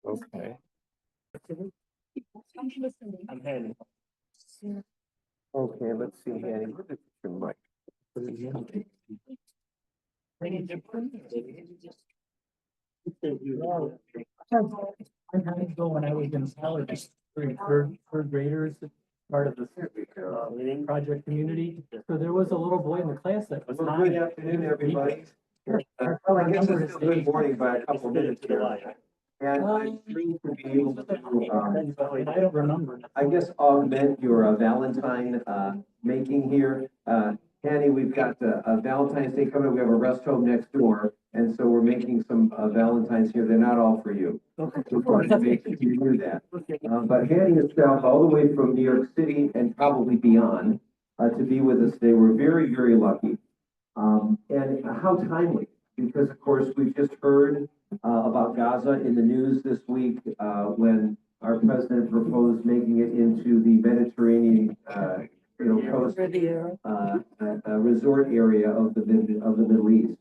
Okay. I'm Hani. Okay, let's see, Hani. Your mic. Any different? I had to go when I was in college, third graders, part of the reading project community. So there was a little boy in the class that was. Well, good afternoon, everybody. Well, I guess it's still good morning by a couple minutes here. And I'm thrilled to be able to, And I don't remember. I guess, augment your Valentine making here. Hanny, we've got a Valentine's Day coming. We have a rest home next door. And so we're making some Valentines here. They're not all for you. Just wanted to make sure you knew that. But Hanny has traveled all the way from New York City and probably beyond to be with us today. We're very, very lucky. And how timely, because of course, we've just heard about Gaza in the news this week when our president proposed making it into the Mediterranean, coast, resort area of the Middle East.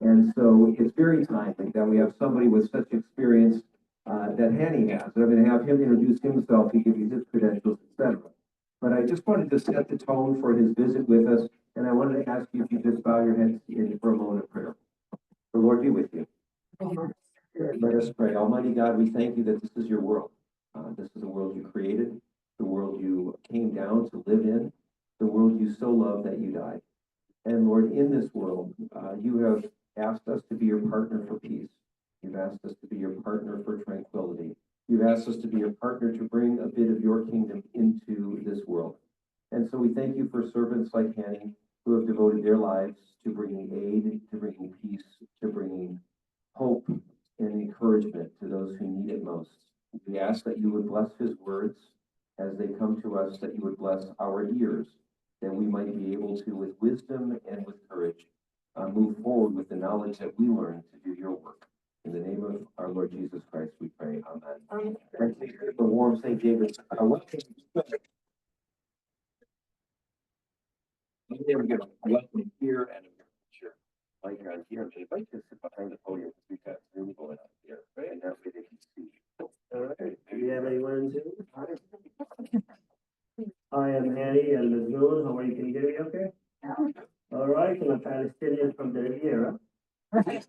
And so it's very timely that we have somebody with such experience that Hani has. And I'm going to have him introduce himself to give you his credentials, etc. But I just wanted to set the tone for his visit with us, and I wanted to ask you if you just bow your heads in for a moment of prayer. The Lord be with you. Let us pray. Almighty God, we thank you that this is your world. This is the world you created, the world you came down to live in, the world you so love that you died. And Lord, in this world, you have asked us to be your partner for peace. You've asked us to be your partner for tranquility. You've asked us to be your partner to bring a bit of your kingdom into this world. And so we thank you for servants like Hani who have devoted their lives to bringing aid, to bringing peace, to bringing hope and encouragement to those who need it most. We ask that you would bless his words as they come to us, that you would bless our ears, that we might be able to, with wisdom and with courage, move forward with the knowledge that we learn to do your work. In the name of our Lord Jesus Christ, we pray. Amen. And please give a warm St. David's. Welcome here and sure. Like here, they like to sit behind the podium because we've got room going up here, right? And that way they can see. All right. Do you have anyone to? Hi, I'm Hani and Almadoun. How are you? Can you hear me okay? All right. I'm a Palestinian from the Riviera. I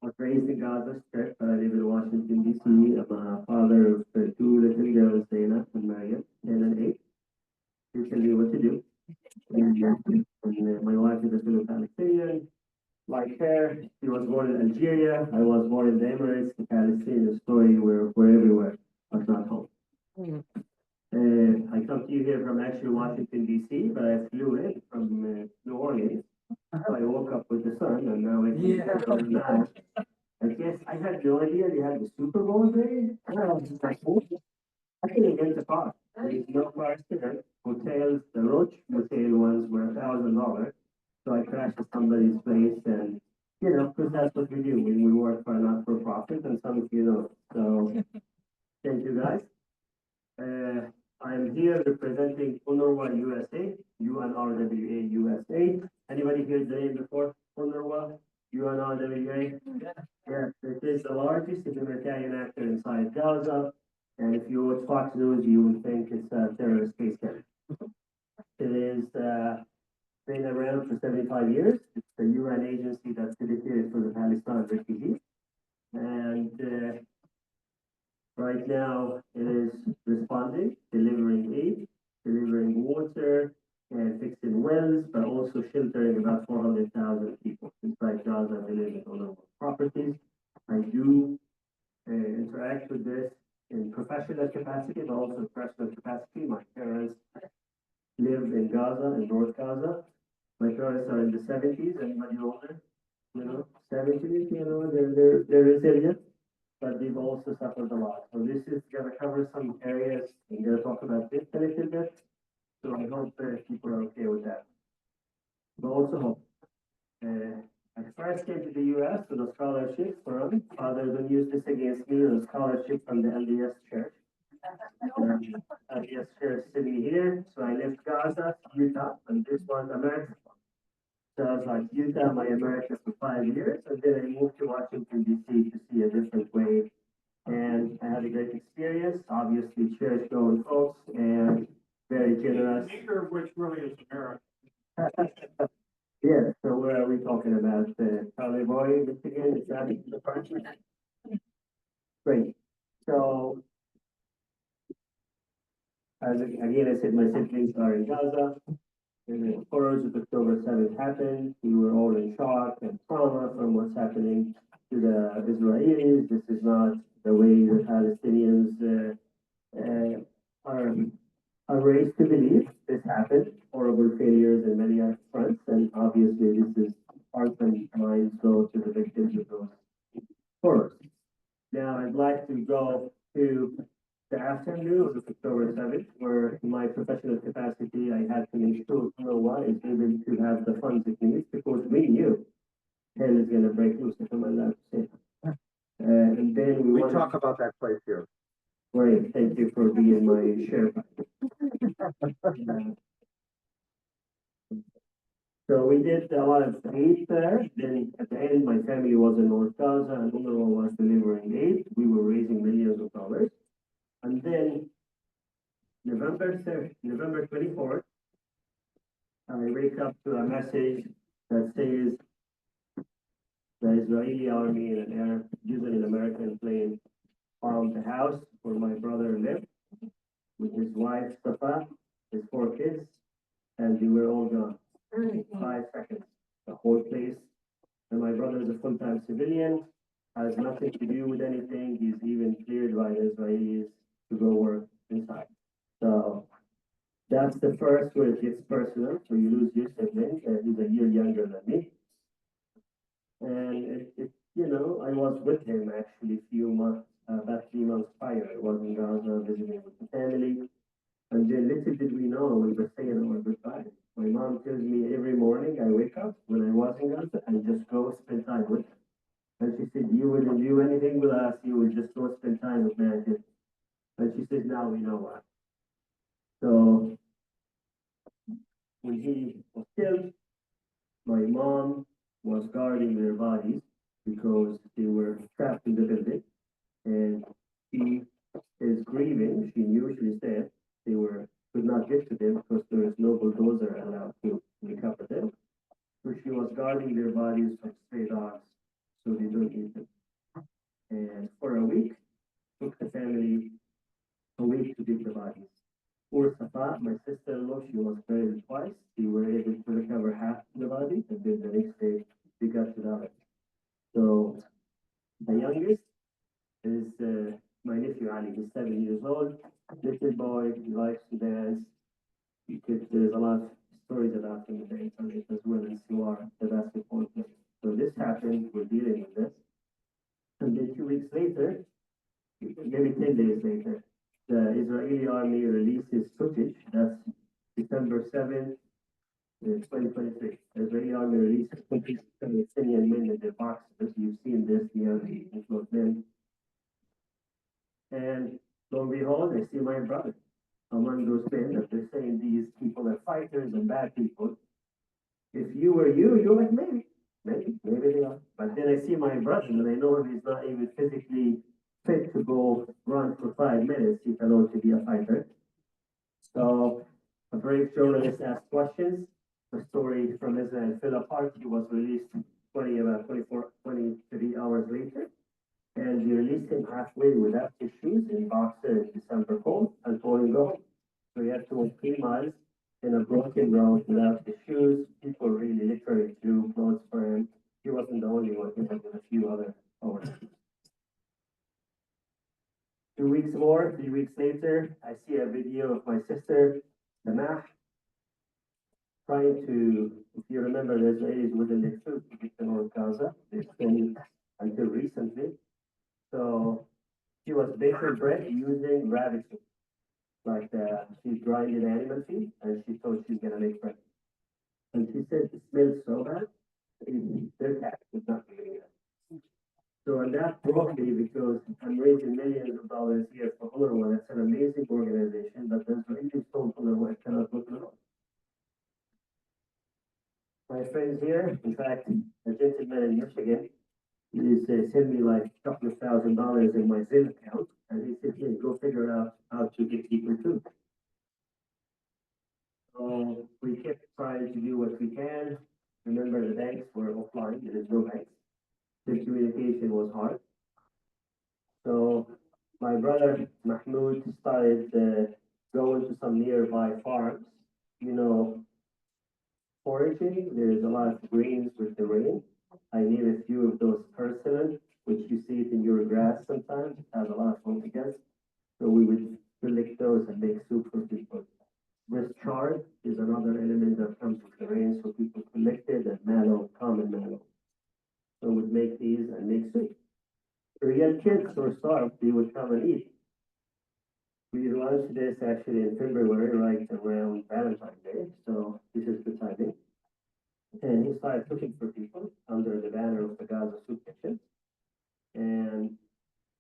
was raised in Gaza Strip. I live in Washington, D.C. I'm a father of two little girls, Zainab and Mariam, 10 and 8. You tell me what to do. And my wife is a fellow Palestinian. Like her, she was born in Algeria. I was born in the Emirates. The Palestinian story, we're everywhere, but not home. I come to you here from actually Washington, D.C., but I flew in from New Orleans. So I woke up with the sun, and now it's I guess I had no idea they had the Super Bowl day. I couldn't get the car. There is no cars there. Hotels, the Roach Motel ones were $1,000. So I crashed at somebody's place, and because that's what we do. We work for a not-for-profit, and some of you know. So thank you guys. I'm here representing UNWRA-USA, UNRWA-USA. Anybody heard the name before? UNRWA, UNRWA? Yeah, it is the largest humanitarian actor inside Gaza. And if you watch Fox News, you would think it's a terrorist case camp. It is been around for 75 years. It's the UN agency that's dedicated for the Palestinian refugees. And right now, it is responding, delivering aid, delivering water, and fixing wells, but also sheltering about 400,000 people inside Gaza. They live on our properties. I do interact with this in professional capacity, but also personal capacity. My parents live in Gaza, in North Gaza. My parents are in the 70s. Anybody older? 70s. They're resilient, but they've also suffered a lot. So this is going to cover some areas. I'm going to talk about this a little bit. So I hope people are okay with that. But also hope. I first came to the U.S. with a scholarship from, Father, don't use this against me, a scholarship from the LDS Church. LDS Church sitting here. So I left Gaza, Utah, and this was America. So I was like, Utah, my America for 5 years, and then I moved to Washington, D.C. to see a different way. And I had a great experience, obviously church-going folks, and very generous. Neither of which really is America. Yeah, so where are we talking about? Charlie Boy, Michigan, is that the first one? Great. So, again, I said my siblings are in Gaza. And the horrors of October 7th happened. We were all in shock and trauma from what's happening to the Israelis. This is not the way the Palestinians are raised to believe. This happened. Horrible failures in many fronts, and obviously this is hearts and minds go to the victims of those horrors. Now, I'd like to go to the afternoon of October 7th, where in my professional capacity, I had to make sure UNWRA is able to have the funds it needs, because we knew hell is going to break loose, if I'm allowed to say. And then We wanted- talk about that place here. Great, thank you for being my share. So we did a lot of aid there. Then at the end, my family was in North Gaza and UNRWA was delivering aid. We were raising millions of dollars. And then November 24th, I wake up to a message that says the Israeli army in using an American plane bombed the house where my brother lived with his wife, Safa, his 4 kids, and they were all gone. 5 seconds, the whole place. And my brother is a full-time civilian, has nothing to do with anything. He's even cleared by the Israelis to go work inside. So that's the first where it gets personal. So you lose your sibling, he's a year younger than me. And I was with him actually a few months, about 3 months prior. I was in Gaza visiting with the family. And then little did we know we were saying our goodbyes. My mom tells me every morning I wake up when I was in Gaza and just go spend time with her. And she said, you wouldn't do anything with us, you would just go spend time with Magic. And she said, now we know why. So when he was killed, my mom was guarding their bodies because they were trapped in the building. And she is grieving. She knew she was dead. They could not get to them because there is no bulldozer allowed to recover them. So she was guarding their bodies from stray dogs so they don't eat them. And for a week, took the family a week to dig the bodies. Poor Safa, my sister-in-law, she was buried twice. They were able to recover half the body, and then the next day they got to the other. So the youngest is my nephew Ali. He's 7 years old. Little boy, he likes to dance. There's a lot of stories about him in the internet as well as UNWRA, the basketball player. So this happened, we're dealing with this. And then 2 weeks later, maybe 10 days later, the Israeli army releases footage. That's December 7th, 2023. The Israeli army releases footage of Palestinian men in their boxes. You've seen this near the enclosed men. And lo and behold, I see my brother among those men that they're saying these people are fighters and bad people. If you were you're like, maybe they are. But then I see my brother and I know he's not even physically fit to go run for 5 minutes, let alone to be a fighter. So a brave journalist asked questions. The story from Israel fell apart. He was released 23 hours later. And they released him halfway without his shoes in boxer in December cold and told him go. So he had to walk 3 miles in a broken road without his shoes. People really literally threw clothes for him. He wasn't the only one. He had a few other overseas. 2 weeks more, 3 weeks later, I see a video of my sister, Samah, trying to, if you remember, the Israelis wouldn't let food to get to North Gaza. They spent until recently. So she was baking bread using rabbit food. Like she's grinding animal feed and she thought she's gonna make bread. And she said it smells so bad, their cat is not doing it. So and that broke me because I'm raising millions of dollars here for UNRWA. That's an amazing organization, but the Israelis told UNRWA it cannot look at all. My friends here. In fact, a gentleman in Michigan, he sent me like a couple of $1,000 in my Zelle account, and he said, "Hey, go figure out how to get people food." So we kept trying to do what we can. Remember, the banks were offline. There is no banks. The communication was hard. So my brother Mahmoud started going to some nearby farms, you know, foraging. There's a lot of greens with the rain. I knew a few of those personally, which you see it in your grass sometimes. It has a lot of omegas. So we would collect those and make soup for people. This chard is another element that comes with the rain, so people collected and mallow, common mallow. So we'd make these and make soup. For young kids who are starved, they would come and eat. We launched this actually in February, right around Valentine's Day, so this is the timing. And he started cooking for people under the banner of the Gaza Soup Kitchen. And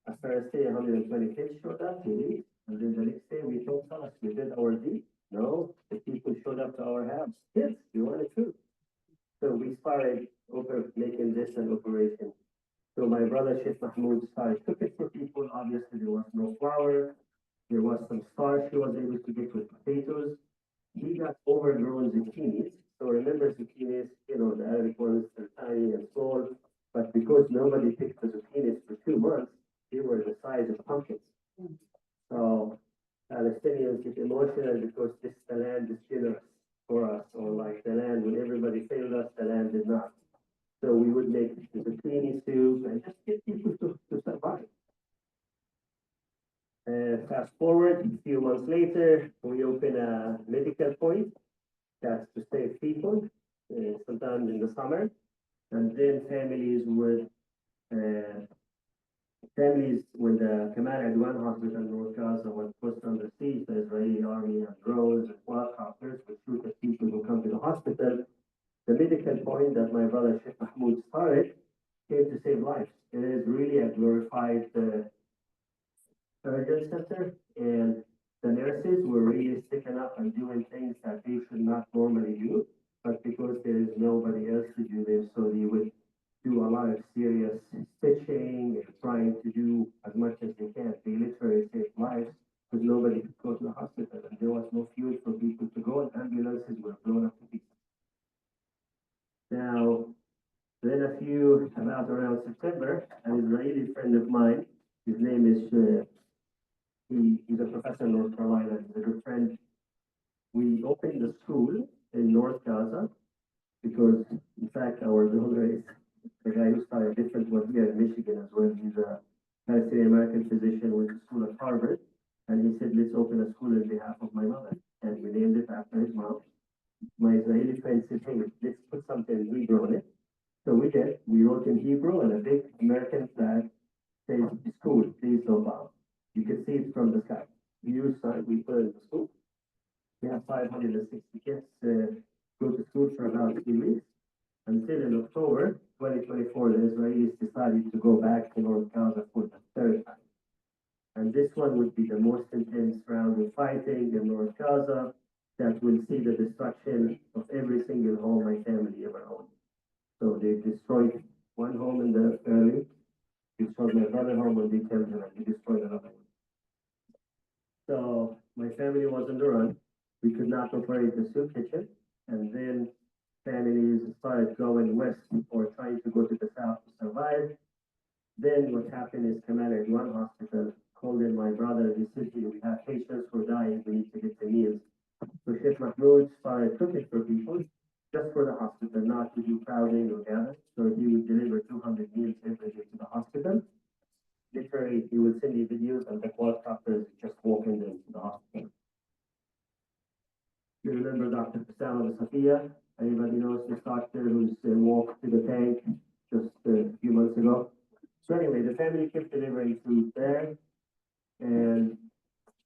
as first day, 120 kids showed up to eat. And then the next day, we told us we did our deed. No, the people showed up to our house. Kids, we wanted food. So we started making this an operation. So my brother Sheikh Mahmoud started cooking for people. Obviously, there was no flour. There was some starch he was able to get with potatoes. He got overgrown zucchinis. So remember zucchinis, you know, the Arabic ones are tiny and small. But because nobody picked the zucchinis for 2 months, they were the size of pumpkins. So Palestinians get emotional because the land is generous for us, or like the land, when everybody failed us, the land did not. So we would make the zucchini soup and just get people to survive. Fast forward a few months later, we open a medical point that's to save people, sometimes in the summer. And then families with the Kamal Adwan Hospital in North Gaza was put under siege. The Israeli army and drones and quadcopters would shoot at people who come to the hospital. The medical point that my brother Sheikh Mahmoud started came to save lives. It is really a glorified urgent center, and the nurses were really sticking up and doing things that they should not normally do, but because there is nobody else to do this, so they would do a lot of serious stitching and trying to do as much as they can. They literally saved lives because nobody could go to the hospital, and there was no fuel for people to go, and ambulances were blown up to pieces. Now, then about around September, an Israeli friend of mine, his name is, he's a professor in North Carolina, he's a good friend. We opened a school in North Gaza because, in fact, our donor is the guy who started a different one here in Michigan as well. He's a Palestinian American physician, went to school at Harvard, and he said, let's open a school on behalf of my mother. And we named it after his mom. My Israeli friend said, hey, let's put something in Hebrew on it. So we did. We wrote in Hebrew and a big American flag says, school, please don't bow. You can see it from the sky. We use sign, we put it in the school. We have 560 kids go to school for about 3 weeks. Until in October 2024, the Israelis decided to go back to North Gaza for the 3rd time. And this one would be the most intense round of fighting in North Gaza that will see the destruction of every single home my family ever owned. So they destroyed one home in the early, destroyed my brother's home when they killed him, and they destroyed another one. So my family was on the run. We could not operate the soup kitchen, and then families started going west or trying to go to the south to survive. Then what happened is Kamal Adwan Hospital called in my brother. He said, we have patients who are dying. We need to get the meals. So Sheikh Mahmoud started cooking for people just for the hospital, not to do crowding or gathering. So he would deliver 200 meals every day to the hospital. Literally, he would send me videos and the quadcopters just walking into the hospital. You remember Dr. Fasal Safiya? Anybody knows this doctor who's walked to the tank just a few months ago? So anyway, the family kept delivering food there, and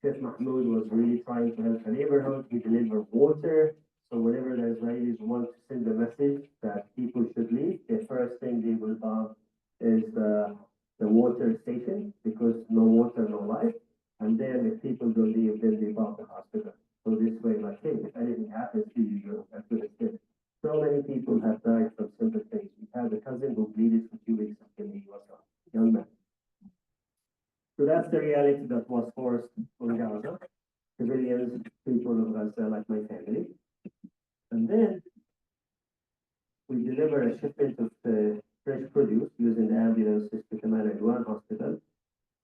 Sheikh Mahmoud was really trying to help the neighborhood. He delivered water. So whenever the Israelis want to send a message that people should leave, the first thing they will bomb is the water station, because no water, no life. And then if people don't leave, then they bomb the hospital. So this way, like, hey, if anything happens to you, you're as good as dead. So many people have died States for 2 weeks until he was a young man. So that's the reality that was forced on Gaza, civilians, people of Gaza, like my family. And then we deliver a shipment of fresh produce using the ambulances to the Almadoun hospital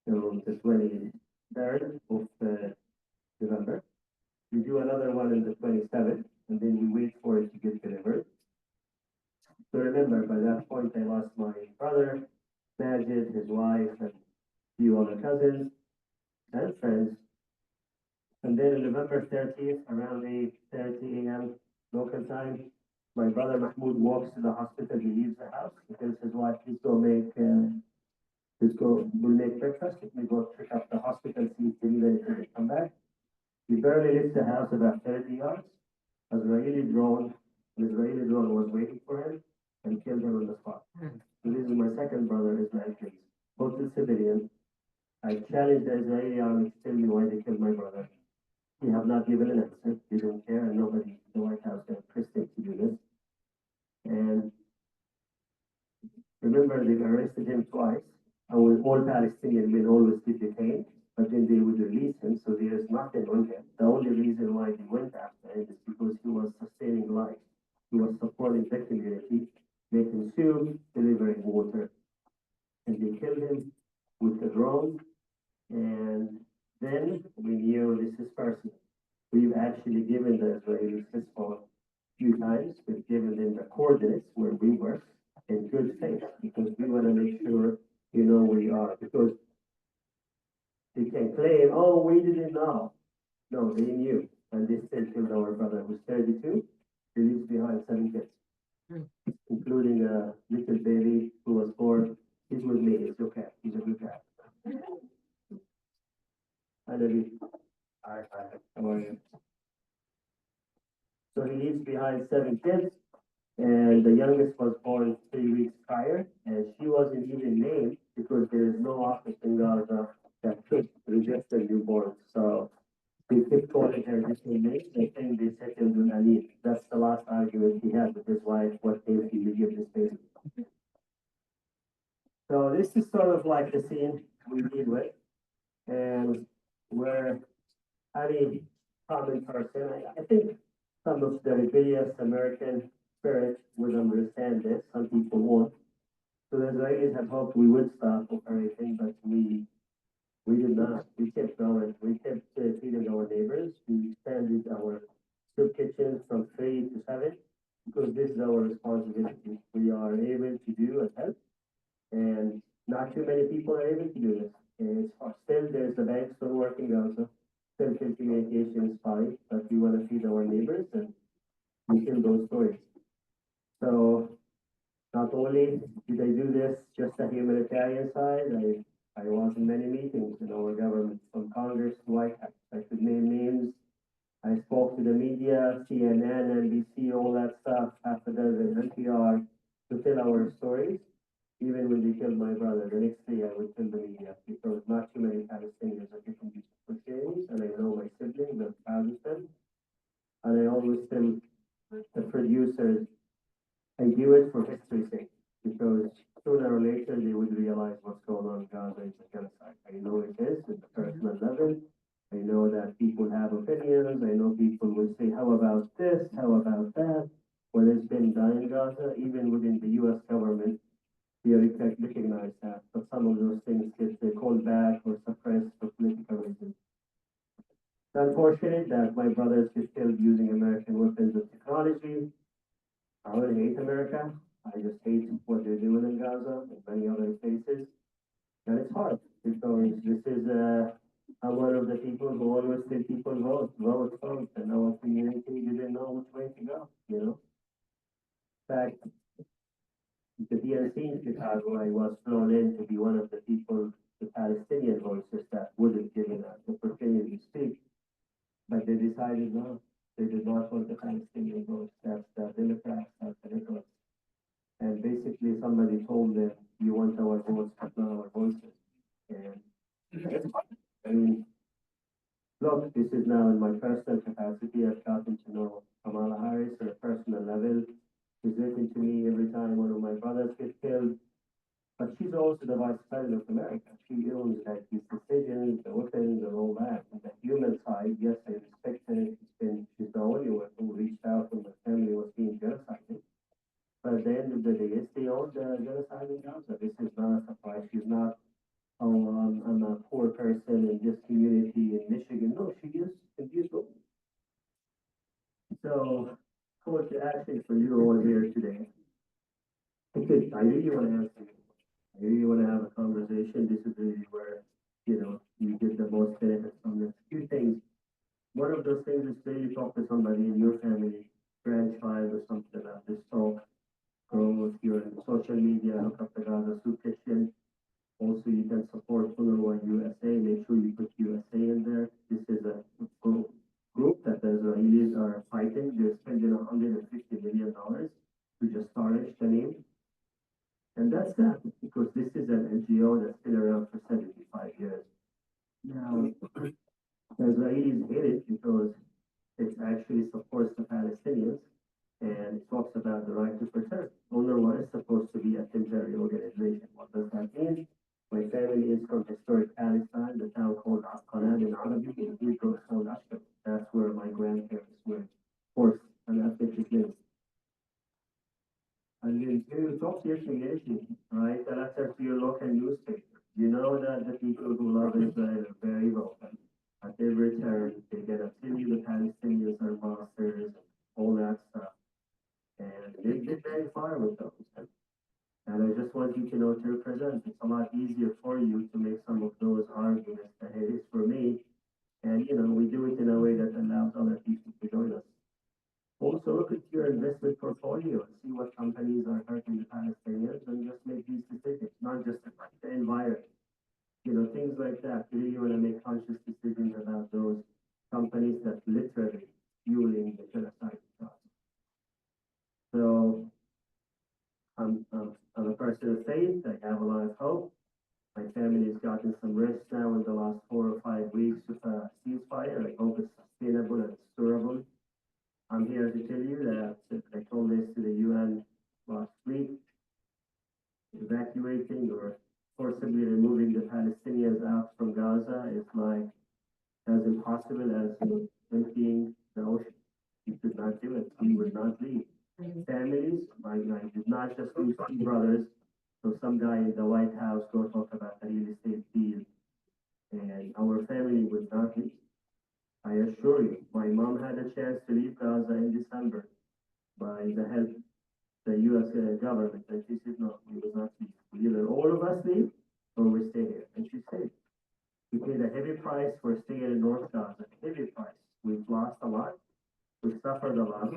on the 23rd of November. We do another one on the 27th, and then we wait for it to get delivered. So remember, by that point, I lost my brother, Majid, his wife, and a few other cousins and friends. And then on November 30th, around 8:30 a.m. local time, my brother Mahmoud walks to the hospital. He leaves the house. He tells his wife, we'll make breakfast. Let me go pick up the hospital, see if they need anything to come back. He barely leaves the house about 30 yards. An Israeli drone was waiting for him and killed him on the spot. So this is my second brother, Ismail Kais, total civilian. I challenged the Israeli army to tell me why they killed my brother. They have not given an answer. They don't care, and nobody in the White House can press them to do this. And remember, they arrested him twice. And all Palestinian men always get detained, but then they would release him, so there is nothing on him. The only reason why they went after him is because he was sustaining life. He was supporting the community, making soup, delivering water. And they killed him with the drone. And then we knew this is personal. We've actually given the Israelis his phone a few times. We've given them the coordinates where we were in good faith, because we want to make sure you know where you are. Because they can claim, oh, we didn't know. No, they knew. And they still killed our brother who's 32. He leaves behind 7 kids, including a little baby who was born. He's with me. He's okay. He's a good guy. I love you. Hi. How are you? So he leaves behind 7 kids, and the youngest was born 3 weeks prior, and she wasn't even named because there is no office in Gaza that could register newborns. So they kept calling her different names. I think they settled on Ali. That's the last argument he had with his wife. What name he would give this baby? So this is sort of like the scene we deal with, and where any common person, I think some of the rebellious American spirit would understand this. Some people won't. So the Israelis had hoped we would stop operating, but we did not. We kept going. We kept feeding our neighbors. We expanded our soup kitchen from 3 to 7 because this is our responsibility. We are able to do and help, and not too many people are able to do this. And it's still there's the bank still working also. Still communication is fine, but we want to feed our neighbors and we tell those stories. So not only did I do this just a humanitarian side, I was in many meetings in our government, from Congress to White House. I could name names. I spoke to the media, CNN, NBC, all that stuff, half a dozen, NPR, to tell our stories. Even when they killed my brother, the next day I would tell the media because not too many Palestinians are getting these opportunities, and I know my siblings are proud of them. And I always tell the producers, I do it for history's sake, because sooner or later they would realize what's going on in Gaza is a genocide. I know it is at the personal level. I know that people have opinions. I know people will say, how about this? How about that? When it's been done in Gaza, even within the U.S. government, we recognize that. But some of those things get called back or suppressed for political reasons. It's unfortunate that my brothers get killed using American weapons of technology. I don't hate America. I just hate what they're doing in Gaza and many other places. And it's hard because this is, I'm one of the people who always say people vote. And our community didn't know which way to go, you know. In fact, the DNC in Chicago, I was flown in to be one of the people, the Palestinian voices that would have given us the opportunity to speak. But they decided no, they did not want the Palestinian voice. That's the Democrats, that's the liberals. And basically somebody told them, you want our votes, but not our voices. And I mean, look, this is now in my personal capacity. I've gotten to know Kamala Harris at a personal level. She's written to me every time one of my brothers gets killed. But she's also the vice president of America. She owns like these decisions, the weapons, and all that. And the human side, yes, I respect her. She's the only one who reached out when the family was being genocided. But at the end of the day, it's the old genocide in Gaza. This is not a surprise. She's not, oh, I'm a poor person in this community in Michigan. No, she is confused. So, call to action for you all here today. I really want to answer you. I really want to have a conversation. This is really where, you get the most benefit from this. Two things. One of those things is really talk to somebody in your family, grandchild or something about this talk. Go if you're in social media, look up the Gaza Soup Kitchen. Also, you can support UNWRA-USA. Make sure you put USA in there. This is a group that the Israelis are fighting. They're spending $150 million to just tarnish the name. And that's that, because this is an NGO that's been around for 75 years. Now, the Israelis hate it because it actually supports the Palestinians and it talks about the right to protest. UNRWA is supposed to be a temporary organization. What does that mean? My family is from historic Palestine, the town called Asqalan in Arabic, in Hebrew it's called Ashkelon. That's where my grandparents were forced and ethnically cleansed. And you talk to your community, right? A letter to your local newspaper. You know that the people who love Israel are very vocal. At every turn, they're gonna tell you the Palestinians are monsters and all that stuff. And they get very far with those. And I just want you to know to represent. It's a lot easier for you to make some of those arguments than it is for me. And we do it in a way that allows other people to join us. Also, look at your investment portfolio and see what companies are hurting the Palestinians and just make these decisions, not just about the environment. Things like that. You really want to make conscious decisions about those companies that literally fueling the genocide process. So, I'm a person of faith. I have a lot of hope. My family has gotten some rest now in the last 4 or 5 weeks with a ceasefire. I hope it's sustainable and it's durable. I'm here to tell you that I told this to the UN last week. Evacuating or forcibly removing the Palestinians out from Gaza is like as impossible as emptying the ocean. You could not do it. We would not leave. Families, I did not just lose 2 brothers. So some guy in the White House go talk about the real estate deal, and our family would not leave. I assure you, my mom had a chance to leave Gaza in December by the help of the U.S. government, and she said, no, we will not leave. Either all of us leave or we stay here. And she stayed. We paid a heavy price for staying in North Gaza, a heavy price. We've lost a lot. We've suffered a lot.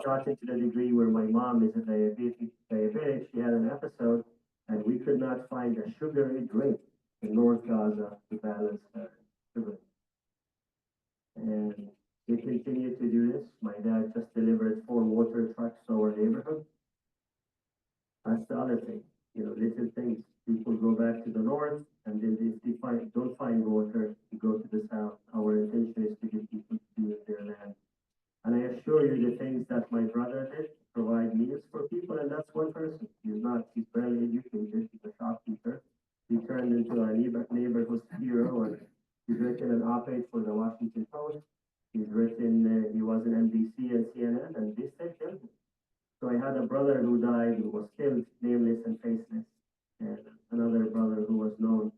Gotten to the degree where my mom is a diabetic. She had an episode, and we could not find a sugary drink in North Gaza to balance her sugar. And we continue to do this. My dad just delivered 4 water trucks to our neighborhood. That's the other thing, little things. People go back to the north, and then if they don't find water, they go to the south. Our intention is to get people to do it their land. And I assure you, the things that my brother did provide meals for people, and that's one person. He's barely educated. He's a shopkeeper. He turned into a neighborhood hero, and he's written an op-ed for the Washington Post. He's written, he was in NBC and CNN, and they said him. So I had a brother who died, who was killed, nameless and faceless, and another brother who was known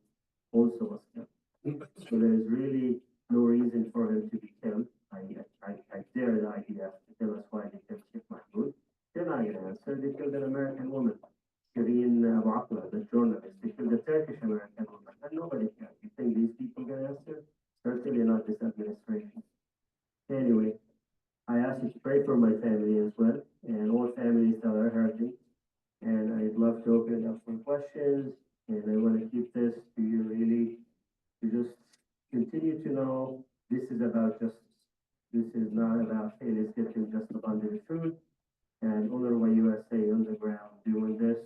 also was killed. So there's really no reason for him to be killed. I dare the idea to tell us why they killed Sheikh Mahmoud. They're not going to answer. They killed an American woman, Shireen Abu Akleh, the journalist. They killed a Turkish American woman, and nobody cares. You think these people can answer? Certainly not this administration. Anyway, I ask you to pray for my family as well, and all families that are hurting. And I'd love to open it up for questions, and I want to keep this to you really, to just continue to know this is about justice. This is not about, hey, let's get them just a bundle of food. And UNWRA-USA on the ground doing this.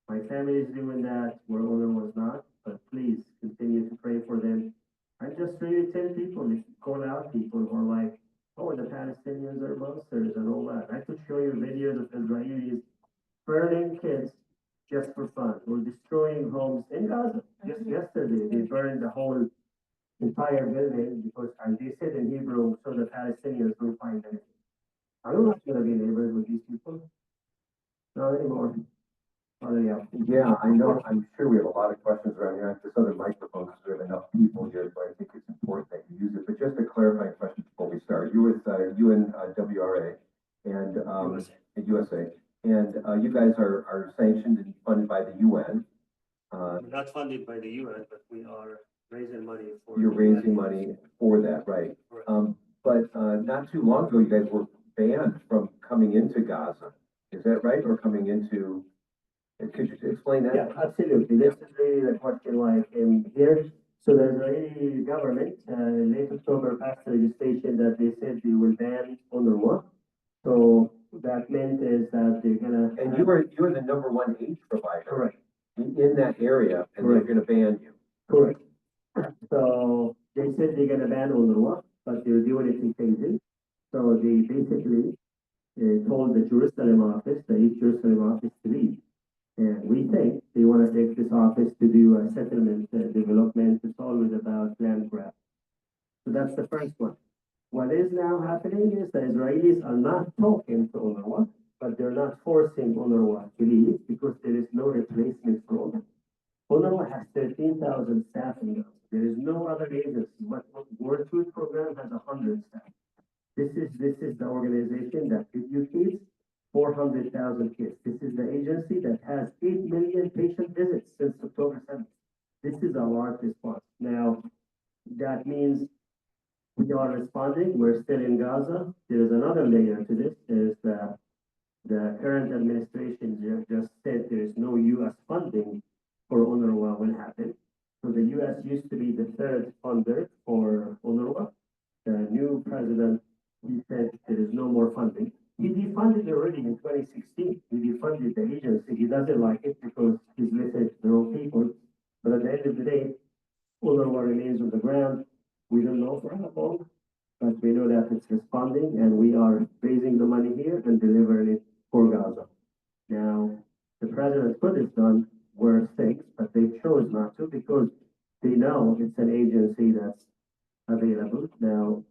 My family is doing that, where UNRWA was not, but please continue to pray for them. I just really tell people, if you call out people who are like, oh, the Palestinians are monsters and all that. I could show you videos of Israelis burning kids just for fun, or destroying homes in Gaza. Just yesterday, they burned the whole entire building because, as they said in Hebrew, so the Palestinians don't find anything. I'm not gonna be neighbors with these people. Not anymore. Yeah, I know, I'm sure we have a lot of questions around here, this other microphone, because we have enough people here, so I think it's important that you use it, but just a clarifying question before we start, you're with, UNWRA and, USA, and, you guys are sanctioned and funded by the UN. We're not funded by the UN, but we are raising money for. You're raising money for that, right? Correct. But, not too long ago, you guys were banned from coming into Gaza, is that right, or coming into? Could you explain that? Yeah, absolutely. This is really the question why I came here. So the Israeli government, late October passed legislation that they said they will ban UNRWA. So that meant is that they're gonna. And you're the number one aid provider. Correct. In that area, and they're gonna ban you. Correct. So they said they're gonna ban UNRWA, but they're doing it in phases. So they basically told the Jerusalem office, the East Jerusalem office to leave. And we think they want to take this office to do a settlement development. It's always about land grab. So that's the first one. What is now happening is the Israelis are not talking to UNRWA, but they're not forcing UNRWA to leave because there is no replacement for UNRWA. UNRWA has 13,000 staff in Gaza. There is no other agency. What World Food Program has 100 staff. This is the organization that educates 400,000 kids. This is the agency that has 8 million patient visits since October 7th. This is a large response. Now, that means we are responding. We're still in Gaza. There is another layer to this, is the current administration just said there is no U.S. funding for UNRWA will happen. So the U.S. used to be the third funder for UNRWA. The new president, he said there is no more funding. He defunded already in 2016. He defunded the agency. He doesn't like it because he's listening to the wrong people. But at the end of the day, UNRWA remains on the ground. We don't know for how long, but we know that it's responding, and we are raising the money here and delivering it for Gaza. Now, the president could have done worse things, but they chose not to because they know it's an agency that's available. Now,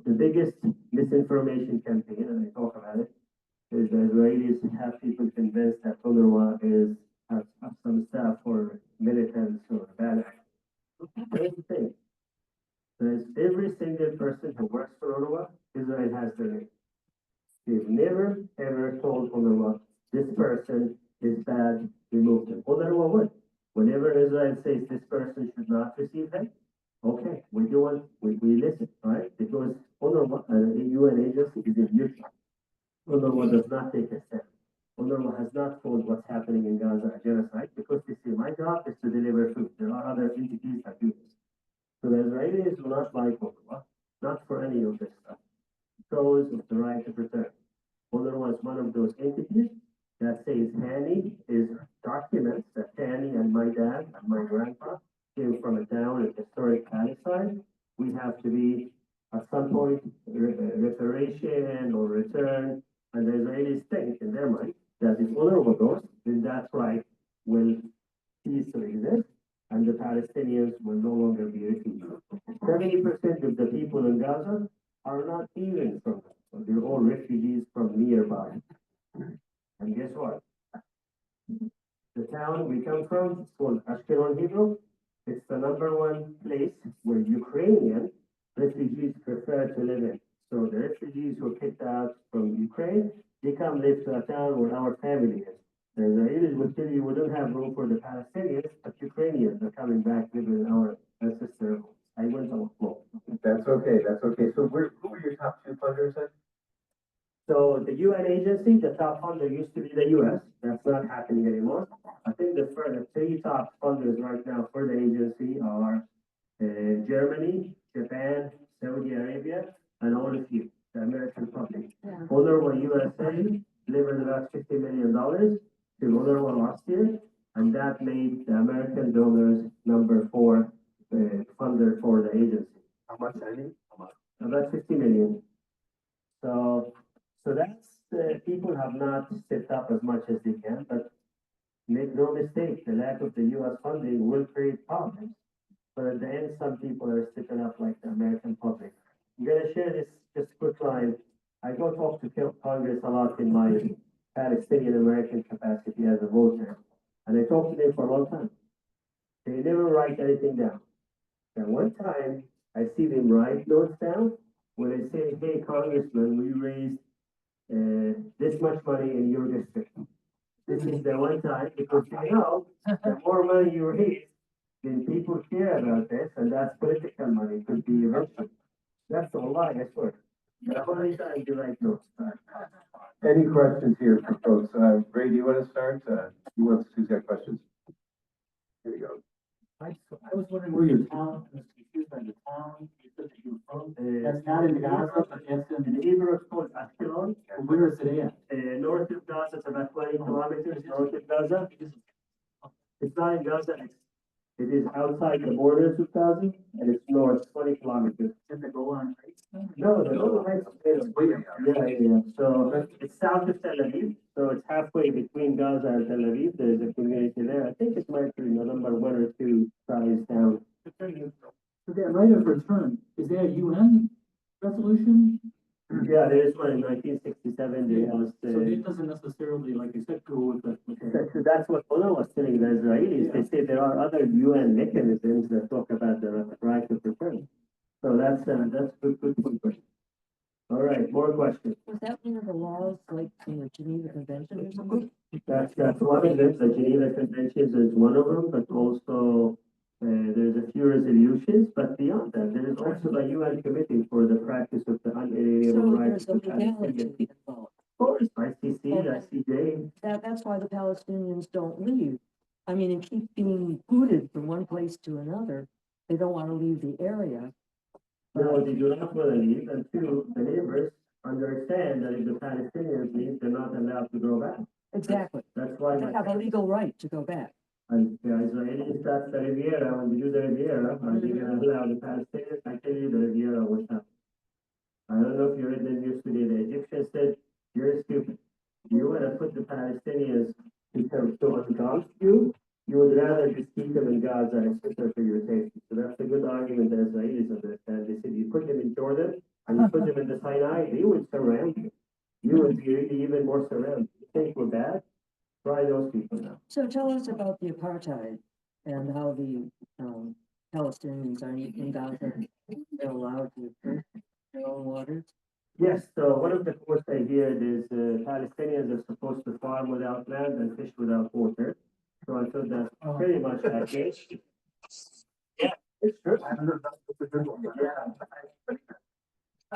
the biggest misinformation campaign, and I talk about it, is the Israelis have people convinced that UNRWA has some staff for militants or bad actors. Here's the thing. There's every single person who works for UNRWA, Israel has their name. They've never, ever told UNRWA, this person is bad, remove him. UNRWA would. Whenever Israel says this person should not receive help, okay, we listen, right? Because UNRWA, a UN agency, is in Utah. UNRWA does not take a step. UNRWA has not told what's happening in Gaza a genocide because they say, my job is to deliver food. There are other entities that do this. So the Israelis do not like UNRWA, not for any of this stuff. Because of the right of return. UNRWA is one of those entities that says Hani is documents that Hani and my dad and my grandpa came from a town in historic Palestine. We have to be at some point reparation or return, and the Israelis think in their mind that if UNRWA goes, then that right will cease to exist, and the Palestinians will no longer be refugees. 70% of the people in Gaza are not even from Gaza. They're all refugees from nearby. And guess what? The town we come from is called Ashkelon, Hebrew. It's the #1 place where Ukrainian refugees prefer to live in. So the refugees who are kicked out from Ukraine, they come live to a town where our family is. The Israelis will tell you we don't have room for the Palestinians, but Ukrainians are coming back living in our ancestral homes. I went on floor. That's okay, that's okay. So who were your top two funders then? So the UN agency, the top funder used to be the US. That's not happening anymore. I think the three top funders right now for the agency are Germany, Japan, Saudi Arabia, and all of you, the American public. UNRWA USA delivered about $50 million to UNRWA last year, and that made the American donors #4 funder for the agency. How much, Andy? About 50 million. So that's people have not stepped up as much as they can, but make no mistake, the lack of the US funding will create problems. But at the end, some people are sticking up like the American public. I'm gonna share this just quick line. I go talk to Congress a lot in my Palestinian American capacity as a voter. And I talk to them for a long time. They never write anything down. And one time I see them write notes down when they say, hey, Congressman, we raised this much money in your district. This is the one time because they know the more money you raise, then people care about this, and that's political money, could be eventually. That's a lie, I swear. The only time you write notes. Any questions here for folks? Ray, do you want to start? Who's got questions? Here you go. I was wondering where your town, I was confused by the town, you said that you were from, that's not in Gaza, but that's In in, Hebrew, it's called Ashkelon. where is it at? North of Gaza, it's about 20 kilometers north of Gaza. It's not in Gaza, it is outside the borders of Gaza, and it's north 20 kilometers. Did they go on? No, the Golan Heights is way up. Yeah. So it's south of Tel Aviv, so it's halfway between Gaza and Tel Aviv. There's a community there. I think it's might be number 1 or 2 size down. So that right of return, is that a UN resolution? Yeah, there is one in 1967. There was, So it doesn't necessarily, like you said, go with the. so that's what Ola was telling the Israelis. They say there are other UN mechanisms that talk about the right of return. So that's good question. All right, more questions. Was that one of the laws, like in the Geneva Convention or something? That's one of them. The Geneva Conventions is one of them, but also there's a few resolutions. But beyond that, there is also the UN Committee for the Practice of the Unalienable So Rights there's of a the legality Palestinians. involved. Of course, ICC, ICJ. That's why the Palestinians don't leave. I mean, and keep being booted from one place to another. They don't want to leave the area. No, they do not want to leave, and two, the neighbors understand that if the Palestinians leave, they're not allowed to go back. Exactly. That's why They have a legal right to go back. and the Israelis start the Riviera, when they do the Riviera, are they gonna allow the Palestinians? I tell you, the Riviera was happening. I don't know if you read the news today, the Egyptians said, you're stupid. You wanna put the Palestinians to engulf you, you would rather just keep them in Gaza and sit there for your safety. So that's a good argument the Israelis understand. They said, you put them in Jordan, and you put them in the Sinai, they would surround you. You would be really even more surrounded. You think we're bad? Try those people now. So tell us about the apartheid and how the Palestinians are in Gaza. They're allowed to drink their own waters. Yes, so one of the quotes I heard is Palestinians are supposed to farm without land and fish without water. So I thought that's pretty much accurate. Yeah, it's true.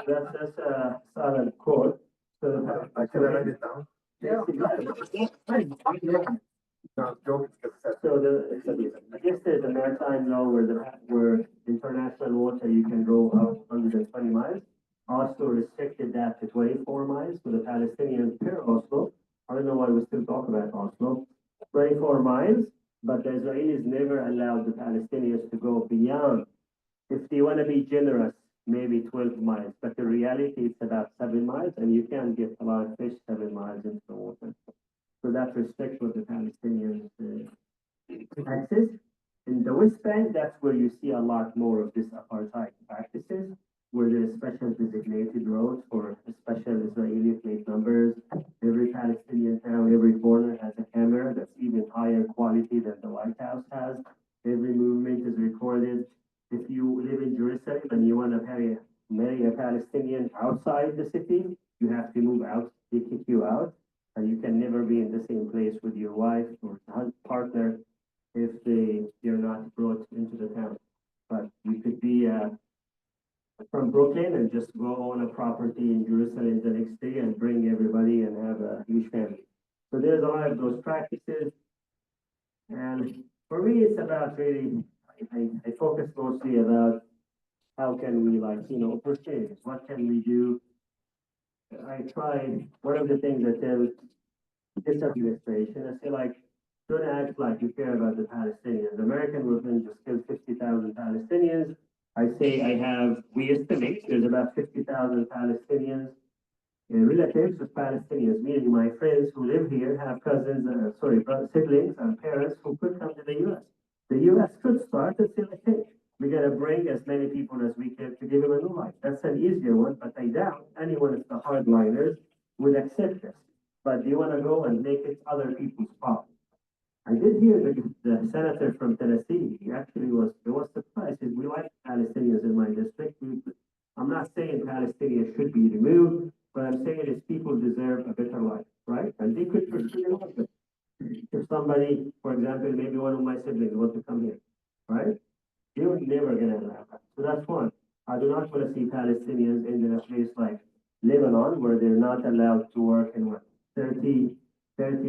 That's a solid quote. So Can I write it down? yeah, No, joke. so I guess there's a maritime law where international water you can go out 120 miles. Oslo restricted that to 24 miles for the Palestinians per Oslo. I don't know why we still talk about Oslo. 24 miles, but the Israelis never allowed the Palestinians to go beyond. If they want to be generous, maybe 12 miles, but the reality it's about 7 miles, and you can't get a lot of fish 7 miles into the water. So that restricts what the Palestinians access. In the West Bank, that's where you see a lot more of this apartheid practices, where there's special designated roads for special Israeli plate numbers. Every Palestinian town, every corner has a camera that's even higher quality than the White House has. Every movement is recorded. If you live in Jerusalem and you want to marry a Palestinian outside the city, you have to move out. They kick you out, and you can never be in the same place with your wife or partner if they're not brought into the town. But you could be from Brooklyn and just go on a property in Jerusalem the next day and bring everybody and have a huge family. So there's a lot of those practices. And for me, it's about really, I focus mostly about how can we opportunities, what can we do? I try, one of the things I tell this administration, I say don't act like you care about the Palestinians. The American movement just killed 50,000 Palestinians. I say we estimate there's about 50,000 Palestinians relatives of Palestinians, meaning my friends who live here have cousins, siblings and parents who could come to the U.S. The U.S. could start and say, okay, we gotta bring as many people as we can to give them a new life. That's an easier one, but I doubt anyone of the hardliners would accept this. But they wanna go and make it other people's problem. I did hear the senator from Tennessee, he actually was surprised, he said, we like Palestinians in my district. I'm not saying Palestinians should be removed, but I'm saying is people deserve a better life, right? And they could pursue it. If somebody, for example, maybe one of my siblings want to come here, right? You're never gonna allow that. So that's one. I do not want to see Palestinians in a place like Lebanon where they're not allowed to work in what, 30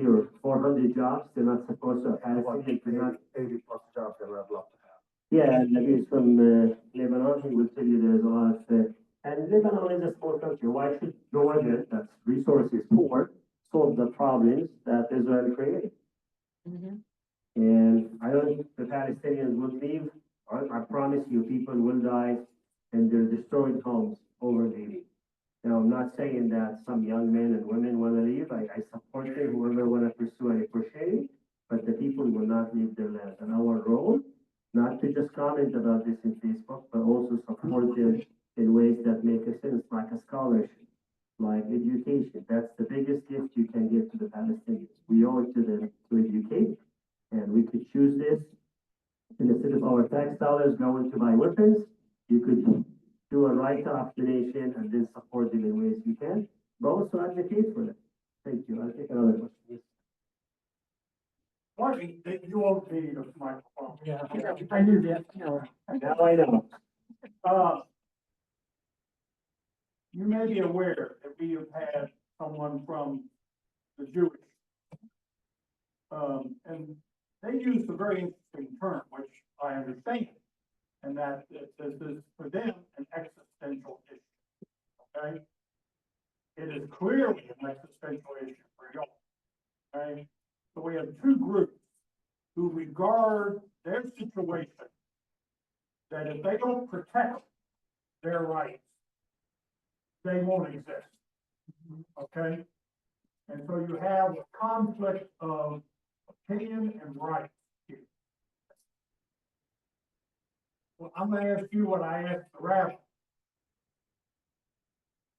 or 400 jobs. They're not supposed to. Palestinians do not. 80 plus jobs that I'd love to have. Yeah, and he's from Lebanon. He will tell you there's a lot of. And Lebanon is a small country. Why should Jordan, that's resources poor, solve the problems that Israel created? And I don't, the Palestinians will leave. I promise you, people will die in their destroyed homes over leaving. Now, I'm not saying that some young men and women want to leave. I support them, whoever want to pursue any crochet, but the people will not leave their land. And our role, not to just comment about this in Facebook, but also support them in ways that make a sense, like a scholarship, like education. That's the biggest gift you can give to the Palestinians. We owe it to them to educate, and we could choose this. And instead of our tax dollars going to buy weapons, you could do a write-off donation and then support them in ways you can, but also advocate for them. Thank you. I'll take another question. Marty, you won't need a microphone. Yeah, I knew that, you know. Now I know. Uh, you may be aware that we have had someone from the Jewish. And they used a very interesting term, which I understand, and that this is for them an existential issue, okay? It is clearly an existential issue for y'all, okay? So we have two groups who regard their situation that if they don't protect their rights, they won't exist, okay? And so you have a conflict of opinion and rights here. Well, I'm gonna ask you what I asked the rabbi.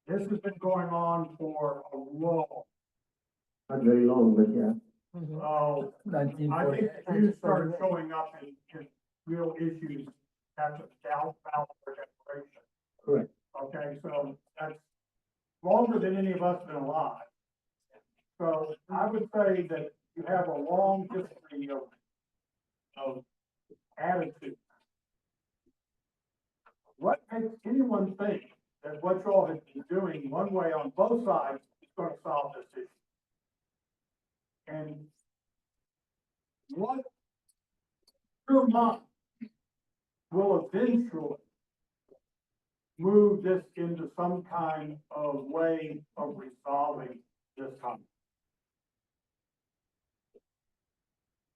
This has been going on for a long, Not very long, but yeah. I think you started showing up in real issues after the Dallas Fowler Declaration. Correct. Okay, so that's longer than any of us have been alive. So I would say that you have a long history of attitude. What makes anyone think that what y'all have been doing one way on both sides is going to solve this issue? And what your mind will eventually move this into some kind of way of resolving this conflict?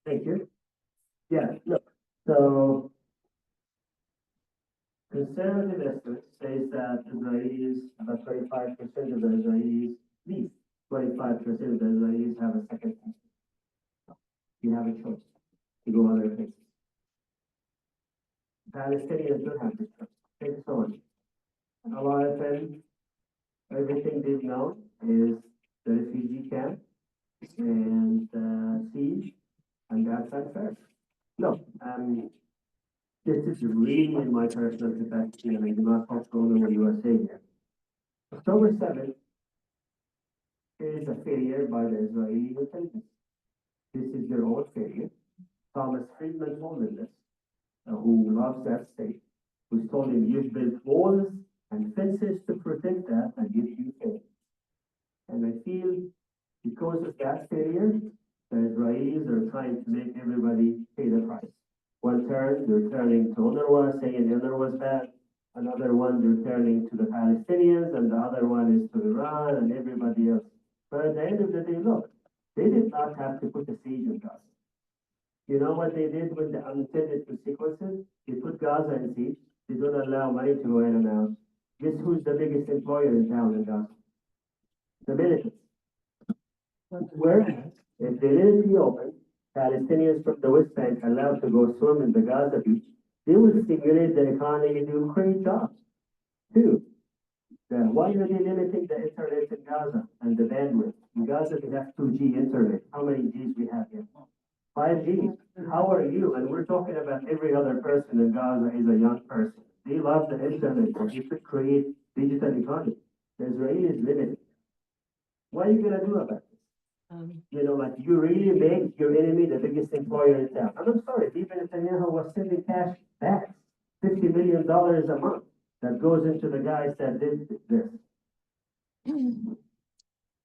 Thank you. Yeah, look, so conservative estimates says that Israelis, about 25% of the Israelis, at least 25% of the Israelis have a second country. You have a choice to go other places. Palestinians don't have this choice. Thanks so much. A lot of them, everything they've known is the refugee camp and siege, and that's unfair. No, this is really in my personal capacity, and I do not talk to UNWRA-US here. October 7th is a failure by the Israeli intelligence. This is their own failure. Thomas Friedman told them this, who loves that state, who told him, you've built walls and fences to protect that, and yet you failed. And I feel because of that failure, the Israelis are trying to make everybody pay the price. One turn, they're turning to UNRWA, saying UNRWA is bad. Another one, they're turning to the Palestinians, and the other one is to Iran and everybody else. But at the end of the day, look, they did not have to put a siege on Gaza. You know what they did with the unintended consequences? They put Gaza in siege. They don't allow money to go in and out. Guess who's the biggest employer in town in Gaza? the militants. Whereas, if they didn't be open, Palestinians from the West Bank allowed to go swim in the Gaza beach, they would stimulate the economy, do great jobs. Two, why are they limiting the internet in Gaza and the bandwidth? In Gaza, we have 2G internet. How many Gs we have here? 5G. How are you? And we're talking about every other person in Gaza is a young person. They love the internet, but you could create digital economy. The Israelis limit it. What are you gonna do about this? You know, like you really make your enemy the biggest employer in town. And I'm sorry, even Netanyahu was sending cash back, $50 million a month that goes into the guys that did this.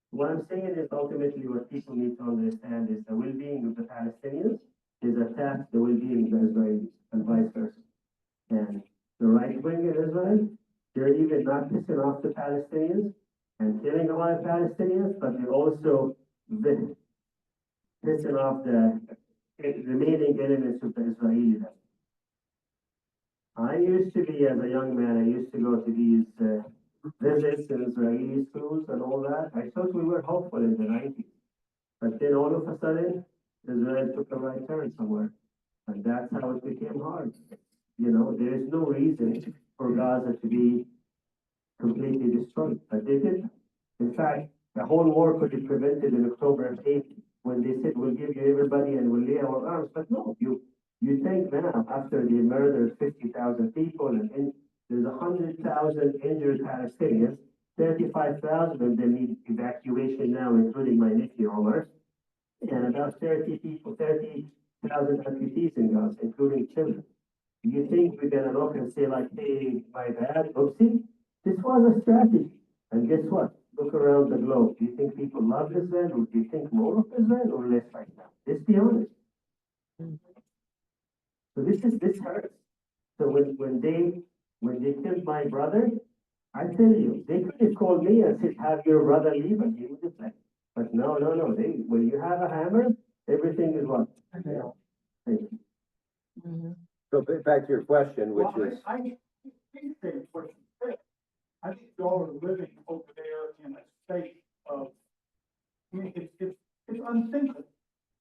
What I'm saying is ultimately what people need to understand is the well-being of the Palestinians is attached to the well-being of the Israelis and vice versa. And the right wing in Israel, they're even not pissing off the Palestinians and killing a lot of Palestinians, but they're also pissing off the remaining elements of the Israeli left. I used to be, as a young man, I used to go to these visits in Israeli schools and all that. I thought we were hopeful in the 90s. But then all of a sudden, Israel took a right turn somewhere. And that's how it became hard. You know, there is no reason for Gaza to be completely destroyed. But they did. In fact, the whole war could be prevented in October 8th when they said, we'll give you everybody and we'll lay our arms. But no, you think now, after they murdered 50,000 people and there's 100,000 injured Palestinians, 35,000 of them need evacuation now, including my nephew Omar, and about 30,000 amputees in Gaza, including children. Do you think we're gonna look and say like, hey, my bad, oopsie? This was a strategy. And guess what? Look around the globe. Do you think people love Israel, or do you think more of Israel or less right now? Let's be honest. So this hurts. So when they killed my brother, I tell you, they could have called me and said, have your brother leave, and he would have left. But no. When you have a hammer, everything is what? Thank you. So back to your question, which Well, is, I appreciate what you said. I think y'all are living over there in a state of, I mean, it's unthinkable.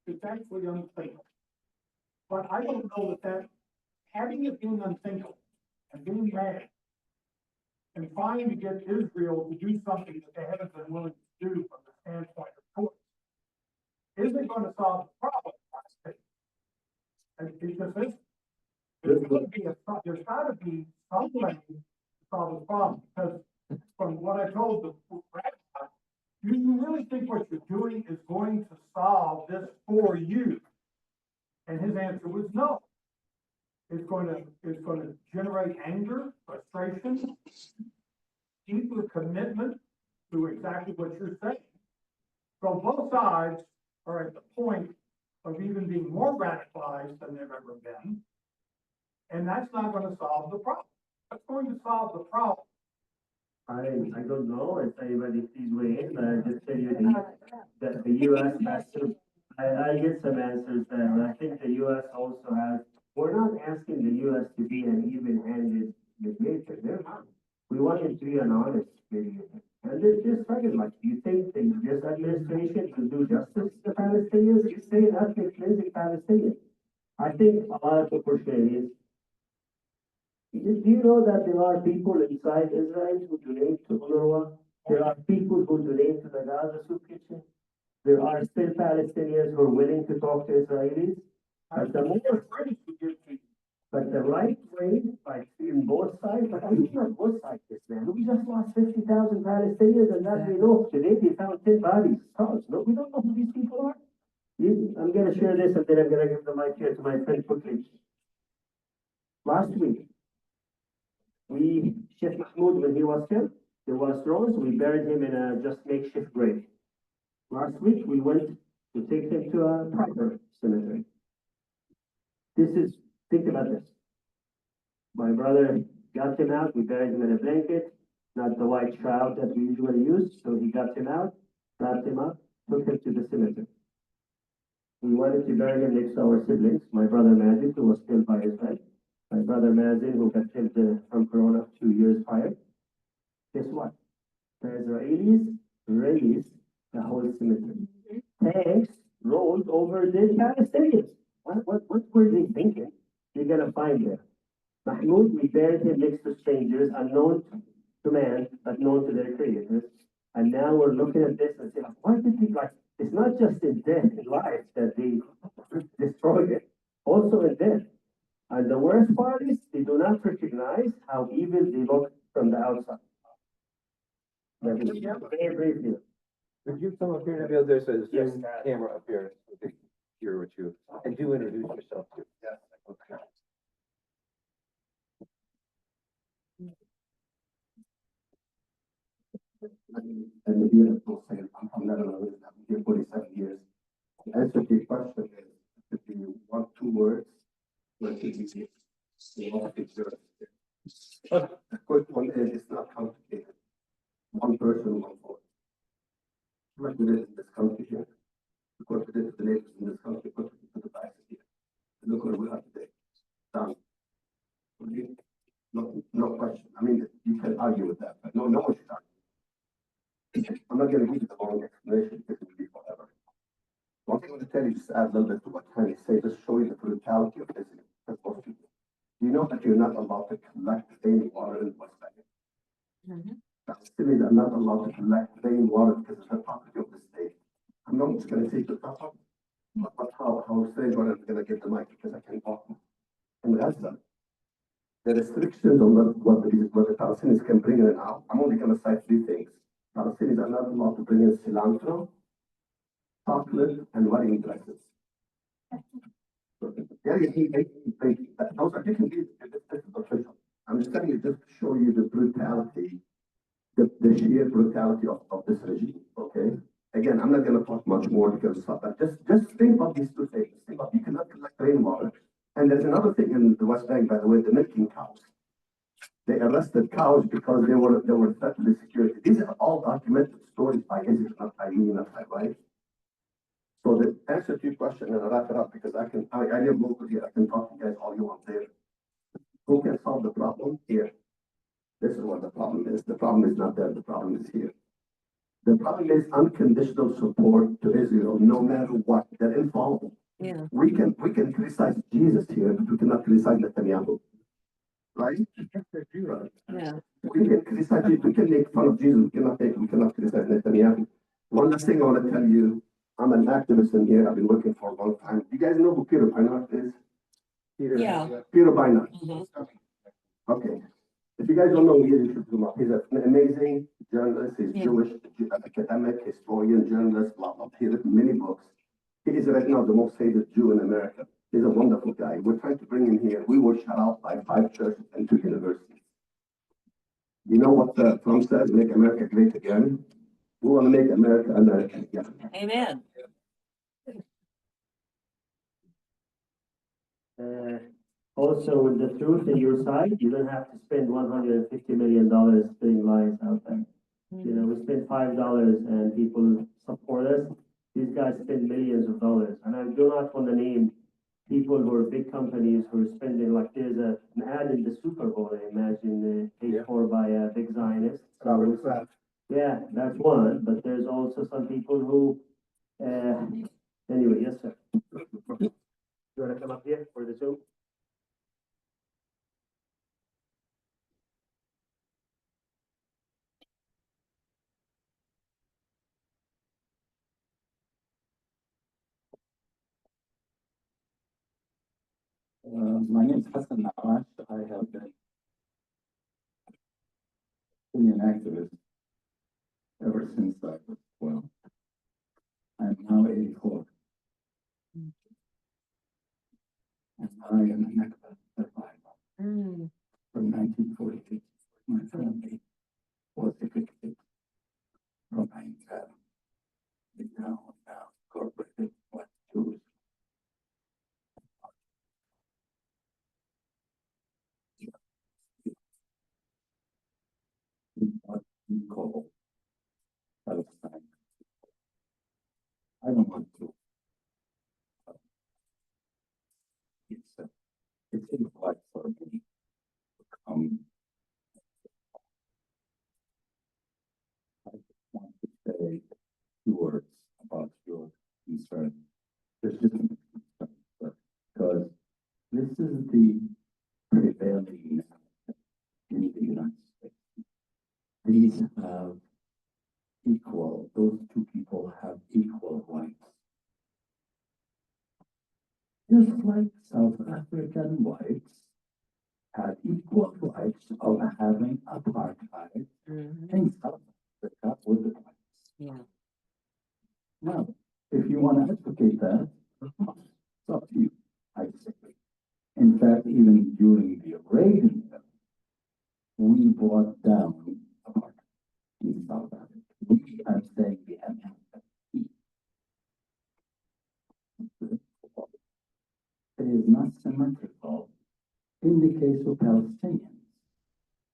It's actually unthinkable. But I don't know that having it being unthinkable and being mad and trying to get Israel to do something that they haven't been willing to do from the standpoint of course, isn't going to solve the problem. And because there's got to be some way to solve the problem. Because from what I told the rabbi, do you really think what you're doing is going to solve this for you? And his answer was no. It's going to generate anger, frustration, deeper commitment to exactly what you're saying. So both sides are at the point of even being more radicalized than they've ever been. And that's not going to solve the problem. What's going to solve the problem? I don't know if anybody please weigh in, but I just tell you that the U.S. has to, I get some answers there, but I think the U.S. also has, we're not asking the U.S. to be an even-handed mediator. They're not. We want it to be an honest mediator. And there's just second, like, do you think this administration will do justice to the Palestinians? You say ethnic cleansing Palestinians. I think a lot of opportunities. Do you know that there are people inside Israel who donate to UNWRA? There are people who donate to the Gaza soup kitchen. There are still Palestinians who are willing to talk to Israelis. But the right way, like in both sides, but I mean not both sides, this man. We just lost 50,000 Palestinians, and that we know. Today they found 10 bodies. No, we don't know who these people are. I'm gonna share this, and then I'm gonna give the mic here to my friend quickly. Last week, Sheikh Mahmoud, when he was killed, there was drones, we buried him in a just makeshift grave. Last week, we went to take him to a proper cemetery. Think about this. My brother got him out, we buried him in a blanket, not the white shroud that we usually use, so he got him out, wrapped him up, took him to the cemetery. We wanted to bury him next to our siblings, my brother Majid, who was killed by Israel. My brother Mazin, who got killed from Corona 2 years prior. Guess what? The Israelis raised the whole cemetery. Tanks rolled over the Palestinians. What were they thinking? You're gonna find there. Mahmoud, we buried him next to strangers, unknown to man, but known to their creators. And now we're looking at this and saying, why did they like, it's not just in death, in life that they destroyed it, also in death. And the worst part is they do not recognize how evil they look from the outside. That is very briefly. Would you come up here to be able, there's a Yes. Zoom camera up here, so they can hear what you, and do introduce yourself too. Yes. Okay. And the year of those sales, I'm from Netherlands, I've been here 47 years. The answer to your question is, if you want two words, what should we say? The law of exertion. The quick one is, it's not complicated. One person, one vote. Like we did in this country here. What we did to the neighbors in this country, what we did to the backs here. Look what we have today. Done. Okay? No question. I mean, you can argue with that, but no one should argue. I'm not gonna give you the long explanation because it will be forever. One thing I want to tell you, just add a little bit to what Hani said, just show you the brutality of Israel. That's most people. You know that you're not allowed to collect rainwater in the West Bank. Palestinians are not allowed to collect rainwater because it's the property of the state. I'm not just gonna take the property, but how strange when I'm gonna get the mic because I can talk. And that's that. The restrictions on what the Palestinians can bring in and out, I'm only gonna cite three things. Palestinians are not allowed to bring in cilantro, chocolate, and wedding dresses. Yeah, those are different. This is official. I'm just telling you just to show you the brutality, the sheer brutality of this regime. Okay. Again, I'm not going to talk much more because just think of these two things. Think of, you cannot collect rainwater, and there's another thing in the West Bank, by the way, the milking cows. They arrested cows because they were threat to the security. These are all documented stories by Israel, not by me, not by right. So the answer to your question, and I'll wrap it up because I live local here. I can talk to you guys all you want there. Who can solve the problem? Here. This is what the problem is. The problem is not there. The problem is here. The problem is unconditional support to Israel, no matter what. They're infallible. Yeah. We can criticize Jesus here, but we cannot criticize Netanyahu. Right? Yeah. We can criticize, we can make fun of Jesus, we cannot criticize Netanyahu. One last thing I want to tell you, I'm an activist in here, I've been working for a long time. You guys know who Peter Beinart is? Yeah. Peter Beinart. Mhm. Okay. If you guys don't know who he is, you should look him up. He's an amazing journalist, he's Yeah. Jewish, academic, historian, journalist, blah, blah. He written many books. He is right now the most hated Jew in America. He's a wonderful guy. We're trying to bring him here. We were shut out by 5 churches and 2 universities. You know what Trump says, make America great again? We want to make America American again. Amen. Also, with the truth in your side, you don't have to spend $150 million spinning lies out there. You know, we spend $5 and people support us. These guys spend millions of dollars. And I do not want to name people who are big companies who are spending, like there's an ad in the Super Bowl, I imagine, paid for by a big Zionist. So, yeah, that's one, but there's also some people who, anyway, yes, sir. You wanna come up here for the Zoom? My name is Hassan Naqash. I have been an activist ever since I was 12. I'm now 84. And I am an Nakba survivor from 1948. My family was evicted from Ain Karam, the town now incorporated West Jews. In what we call Palestine. I don't want to. It's implied for me to come. I just want to say is the prevailing in the United States. These have those two people have equal rights. Just like South African whites had equal rights of having apartheid in South Africa with the whites. Yeah. Now, if you want to advocate that, it's up to you. I disagree. In fact, even during the Reagan era, we brought down apartheid in South Africa. I'm saying the American people. It is not symmetrical in the case of Palestinians.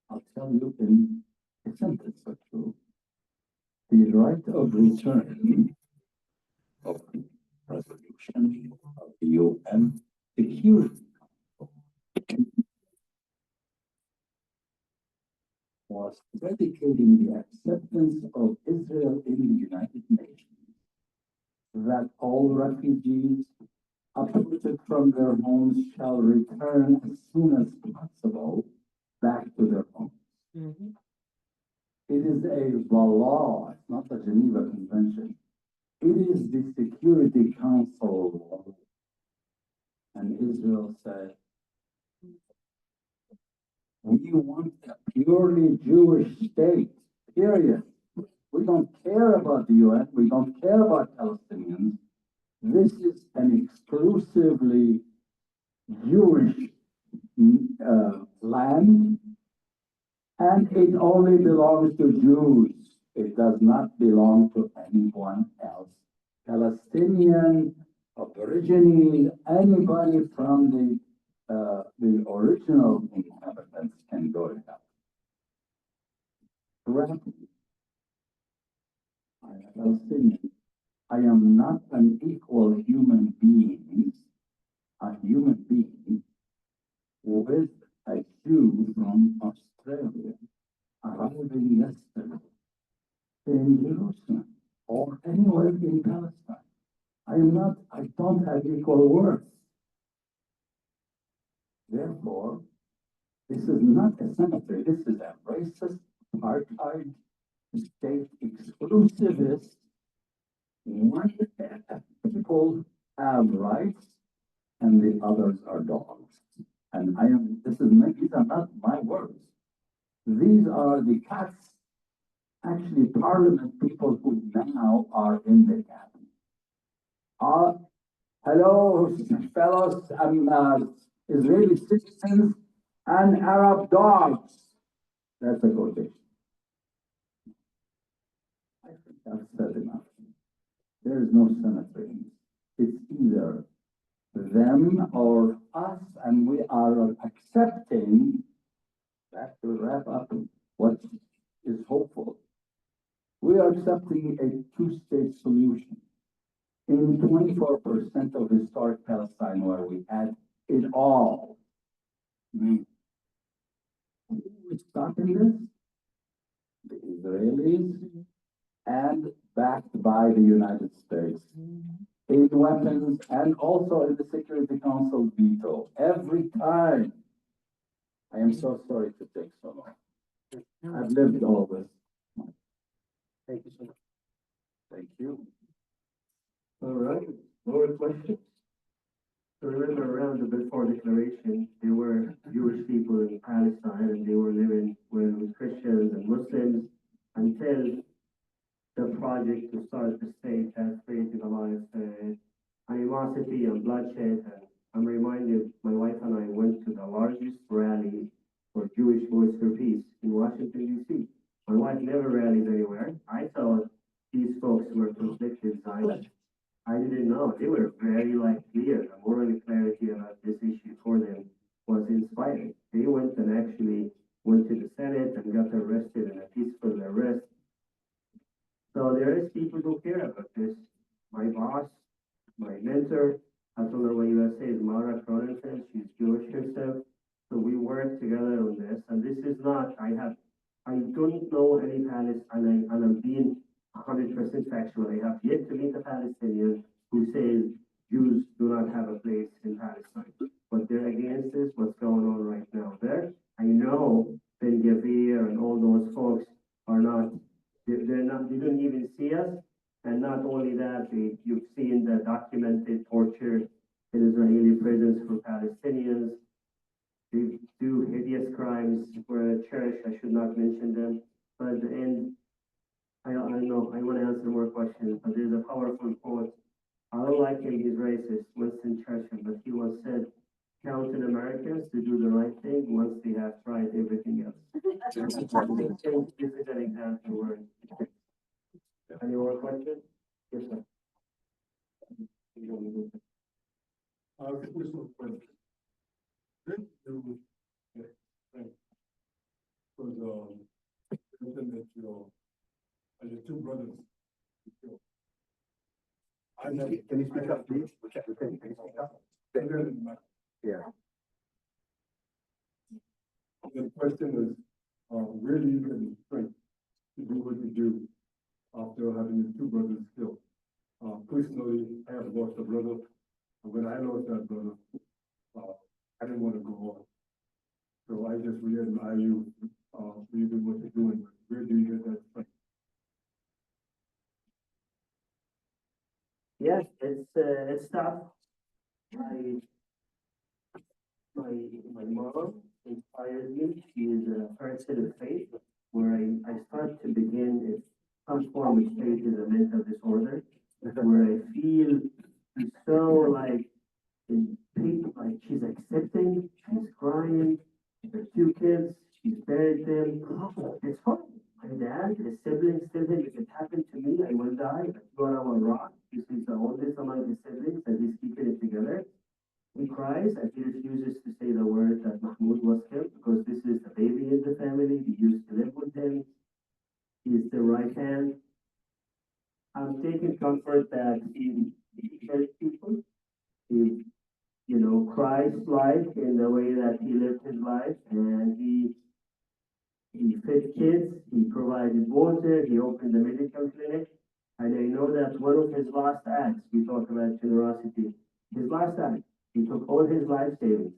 I'll tell you in a sentence or two. The right of return of the resolution of the UN Security Council was dedicating the acceptance of Israel in the United Nations, that all refugees uprooted from their homes shall return as soon as possible back to their homes. It is the law, it's not the Geneva Convention. It is the Security Council law. And Israel said, we want a purely Jewish state, period. We don't care about the UN, we don't care about Palestinians. This is an exclusively Jewish land, and it only belongs to Jews. It does not belong to anyone else. Palestinian, Aborigines, anybody from the original inhabitants can go to hell. Correct? I am Palestinian. I am not an equal human being, a human being with a Jew from Australia arriving yesterday in Jerusalem or anywhere in Palestine. I don't have equal worth. Therefore, this is not a cemetery, this is a racist, apartheid, state exclusivist. One people have rights and the others are dogs. And these are not my words. These are the cats, actually parliament people who now are in the cabinet. Hello, fellows, Israeli citizens and Arab dogs. That's a quotation. I think I've said enough. There is no cemetery. It's either them or us, and we are accepting, that to wrap up what is hopeful. We are accepting a two-state solution. In 24% of historic Palestine, where we had it all. Who is stopping this? The Israelis, and backed by the United States in weapons and also in the Security Council veto every time. I am so sorry to take so long. I've lived all this. Thank you so much. Thank you. All right, more questions? So remember, around the Balfour Declaration, there were Jewish people in Palestine, and they were living with Christians and Muslims until the project to start the state has created a lot of animosity and bloodshed. And I'm reminded, my wife and I went to the largest rally for Jewish Voice for Peace in Washington, D.C. My wife never rallied anywhere. I thought these folks were conflicted Zionists. I didn't know. They were very clear. The moral clarity about this issue for them was inspiring. They went and actually went to the Senate and got arrested in a peaceful arrest. So there is people who care about this. My boss, my mentor, UNWRA-US is Mara Cronenfeld. She's Jewish herself. So we work together on this. And this is not, I don't know any Palestinian, and I'm being 100% factual. I have yet to meet a Palestinian who says Jews do not have a place in Palestine. but they're against this, what's going on right now there. I know Ben Gavir and all those folks are not, they're not, they don't even see us. And not only that, you've seen the documented torture in Israeli prisons for Palestinians. They do hideous crimes for cherish, I should not mention them. But at the end, I know, I want to answer more questions, but there's a powerful quote. I don't like him, he's racist, Winston Churchill, but he once said, count on Americans to do the right thing once they have tried everything else. This is an example where. Any more questions? Yes, sir. This one question. Then you, was, mentioned that your two brothers. I know. Can you speak up, please? Can you speak up? Yeah. The question is, where do you get the strength to do what you do after having your two brothers killed? Personally, I have lost a brother, and when I lost that brother, I didn't want to go on. So I just really admire you, for you doing what you're doing. Where do you get that strength? Yes, it's tough. My mom inspired me. She is a person of faith, where I start to begin in some form of faith is a mental disorder, where I feel so like in pain, like she's accepting, she's crying, her two kids, she's buried them. It's hard. My dad, his siblings, if it happened to me, I will die. I go on a rock. This is the oldest among his siblings, and he's keeping it together. He cries and he refuses to say the word that Mahmoud was killed because this is the baby in the family. He used to live with him. He's the right hand. I'm taking comfort that he helped people. He, Christ life in the way that he lived his life, and he fed kids, he provided water, he opened the medical clinic, and I know that one of his last acts, we talk about generosity, his last act, he took all his life savings,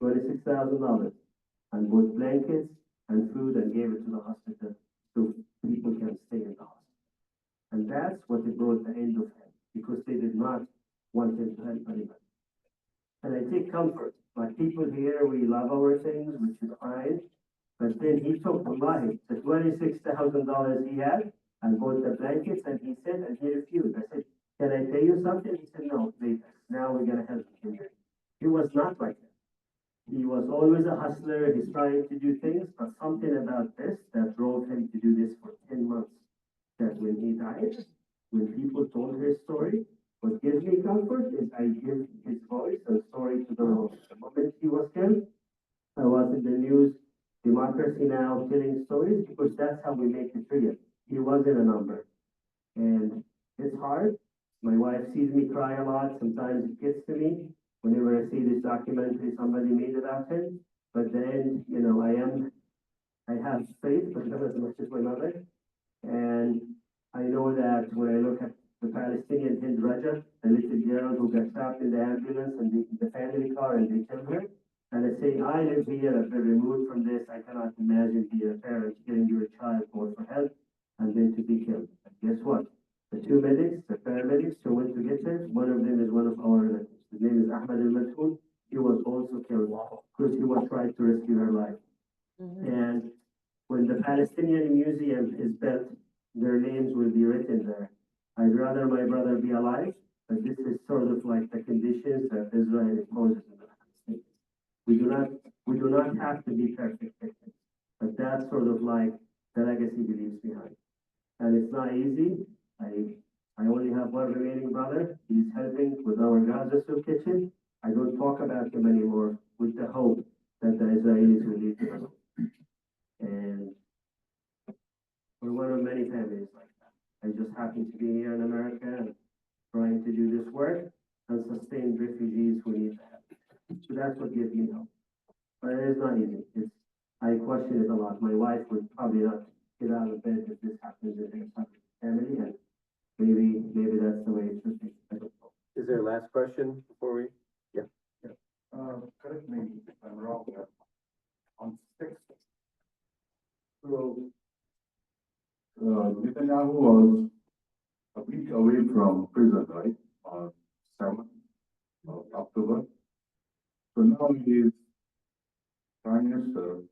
$26,000, and bought blankets and food and gave it to the hospital so people can stay in the hospital. And that's what it brought the end of him, because they did not want him to help anybody. And I take comfort, like people here, we love our things, which is fine, but then he took wallahi, the $26,000 he had, and bought the blankets, and he said, and he refused. I said, can I pay you something? He said, no, later. Now we're gonna help the children. He was not like that. He was always a hustler, he's trying to do things, but something about this that drove him to do this for 10 months. That when he died, when people told his story, what gives me comfort is I give his voice and story to the world. The moment he was killed, I was in the news, Democracy Now! Telling stories, because that's how we make it real. He wasn't a number. And it's hard. My wife sees me cry a lot. Sometimes it gets to me whenever I see this documentary somebody made about him. But then, I have faith, but not as much as my mother. And I know that when I look at the Palestinian Hind Rajab, the little girl who got trapped in the ambulance and the family car and they killed her, and I say, I live here, I've been removed from this, I cannot imagine being a parent, getting your child called for help, and then to be killed. And guess what? The two medics, the paramedics who went to get her, one of them is one of our relatives. His name is Ahmed Almadoun. He was also killed because he was trying to rescue her life. And when the Palestinian Museum is built, their names will be written there. I'd rather my brother be alive, but this is sort of like the conditions that Israel imposes in the Palestinians. We do not have to be perfect victims, but that's sort of like the legacy he leaves behind. And it's not easy. I only have one remaining brother. He's helping with our Gaza soup kitchen. I don't talk about him anymore with the hope that the Israelis will leave him alone. And we're one of many families like that. I just happen to be here in America and trying to do this work and sustain refugees who need help. So that's what gives me hope. But it is not easy. I question it a lot. My wife would probably not get out of bed if this happens in her family, and maybe that's the way it should be. I don't know. Is there a last question before we? Yeah. Correct me if I'm wrong, on sixth. So, Netanyahu was a week away from prison, right, on 7th of October. So now he is Prime Minister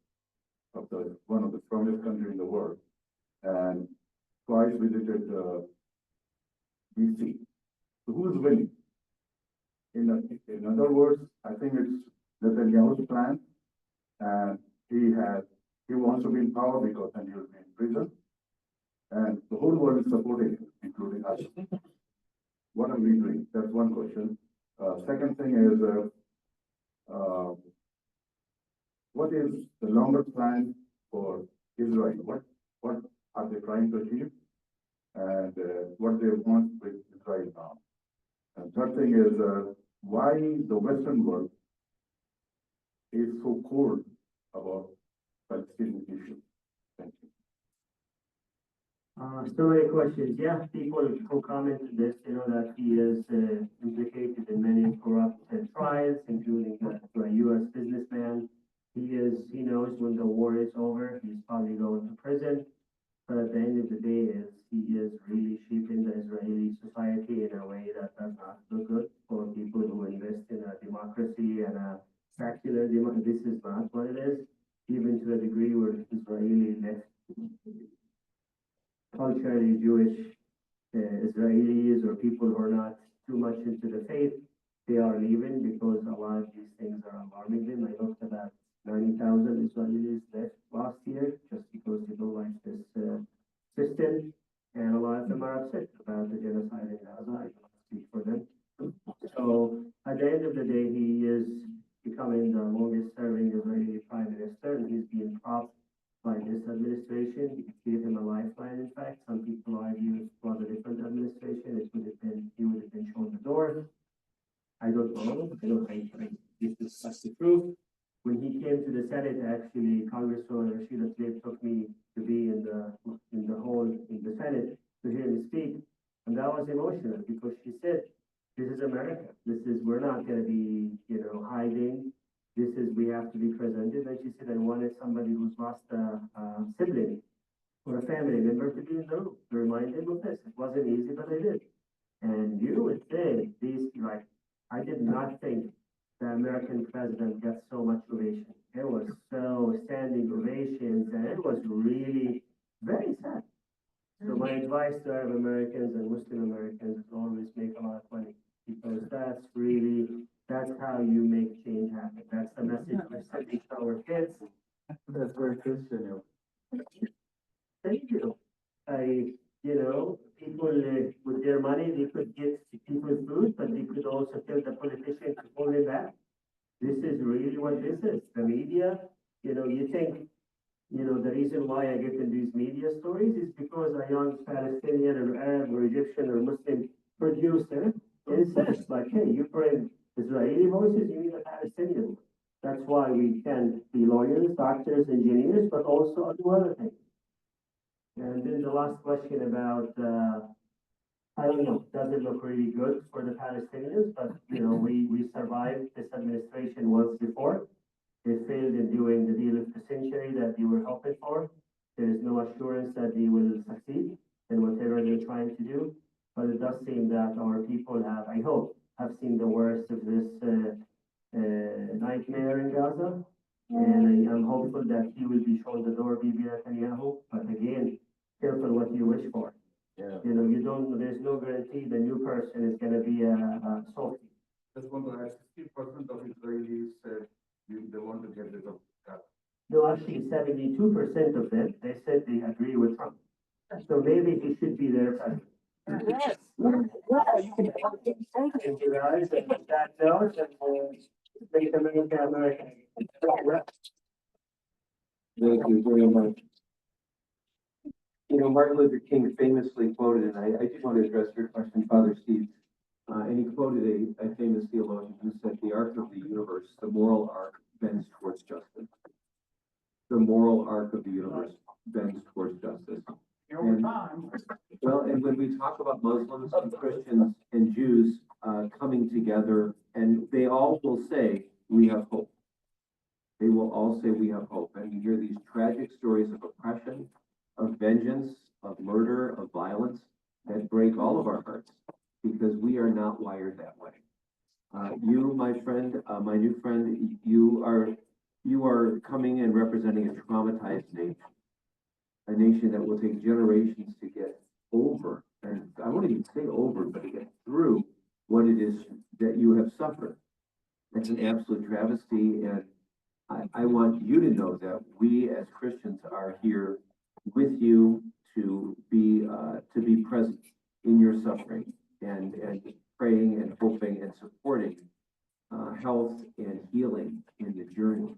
of one of the strongest country in the world, and twice visited, DC. So who is winning? In other words, I think it's Netanyahu's plan, and he wants to be in power because then he will be in prison. And the whole world is supporting him, including us. What are we doing? That's one question. Second thing is, what is the longer plan for Israel? What are they trying to achieve? And what they want with Israel now? And third thing is, why the Western world is so cold about Palestinian issue? Thank you. So many questions. Yeah, people who commented this, that he is implicated in many corrupt trials, including a U.S. businessman. He knows when the war is over, he's probably going to prison. But at the end of the day, he is really shaping the Israeli society in a way that does not look good for people who invest in a democracy and a secular democracy. This is not what it is, even to a degree where Israeli left culturally Jewish Israelis or people who are not too much into the faith, they are leaving because a lot of these things are alarming them. I looked about 90,000 Israelis left last year just because they don't like this system, and a lot of them are upset about the genocide in Gaza. I cannot speak for them. So at the end of the day, he is becoming the longest serving Israeli prime minister, and he's being propped by this administration. It gave him a lifeline, in fact. Some people argue it was a different administration. He would have been shown the door. I don't know. I don't think that's the truth. When he came to the Senate, actually, Congresswoman Rashida Tlaib took me to be in the hall in the Senate to hear me speak. And that was emotional because she said, this is America. We're not going to be, hiding. We have to be presented. And she said, I wanted somebody who's lost a sibling or a family member to be in the room to remind them of this. It wasn't easy, but I did. And you would say, I did not think the American president got so much ovation. It was so standing ovations, and it was really very sad. So my advice to Arab Americans and Muslim Americans is always make a lot of money, because that's how you make change happen. That's the message we're sending to our kids. That's very Christian. Thank you. People with their money, they could get people food, but they could also tell the politicians to pull it back. This is really what this is. The media, you think, the reason why I get in these media stories is because a young Palestinian or Arab or Egyptian or Muslim producer insists, hey, you bring Israeli voices, you need a Palestinian voice. That's why we can be lawyers, doctors, engineers, but also do other things. And then the last question about, I don't know, does it look really good for the Palestinians? But, we survived this administration once before. They failed in doing the deal of the century that they were hoping for. There is no assurance that they will succeed in whatever they're trying to do. But it does seem that our people have, I hope, have seen the worst of this nightmare in Gaza. And I'm hopeful that he will be shown the door, Bibi Netanyahu. But again, careful what you wish for. Yeah. There's no guarantee the new person is going to be a softie. Just want to ask, 60% of Israelis said they want to get rid of Gaza. No, actually, 72% of them, they said they agree with Trump. So maybe he should be their president. Yes. Thank you guys, and with that note, and make America American. Thank you very much. Martin Luther King famously quoted, and I do want to address your question, Father Steve, and he quoted a famous theologian who said, the arc of the universe, the moral arc, bends towards justice. The moral arc of the universe bends towards justice. Over time, Well, and when we talk about Muslims and Christians and Jews coming together, and they all will say, we will all say we have hope. And we hear these tragic stories of oppression, of vengeance, of murder, of violence that break all of our hearts because we are not wired that way. You, my friend, my new friend, you are coming and representing a traumatized nation, a nation that will take generations to get over, and I won't even say over, but to get through what it is that you have suffered. It's an absolute travesty, and I want you to know that we as Christians are here with you to be present in your suffering and praying and hoping and supporting health and healing in the journey.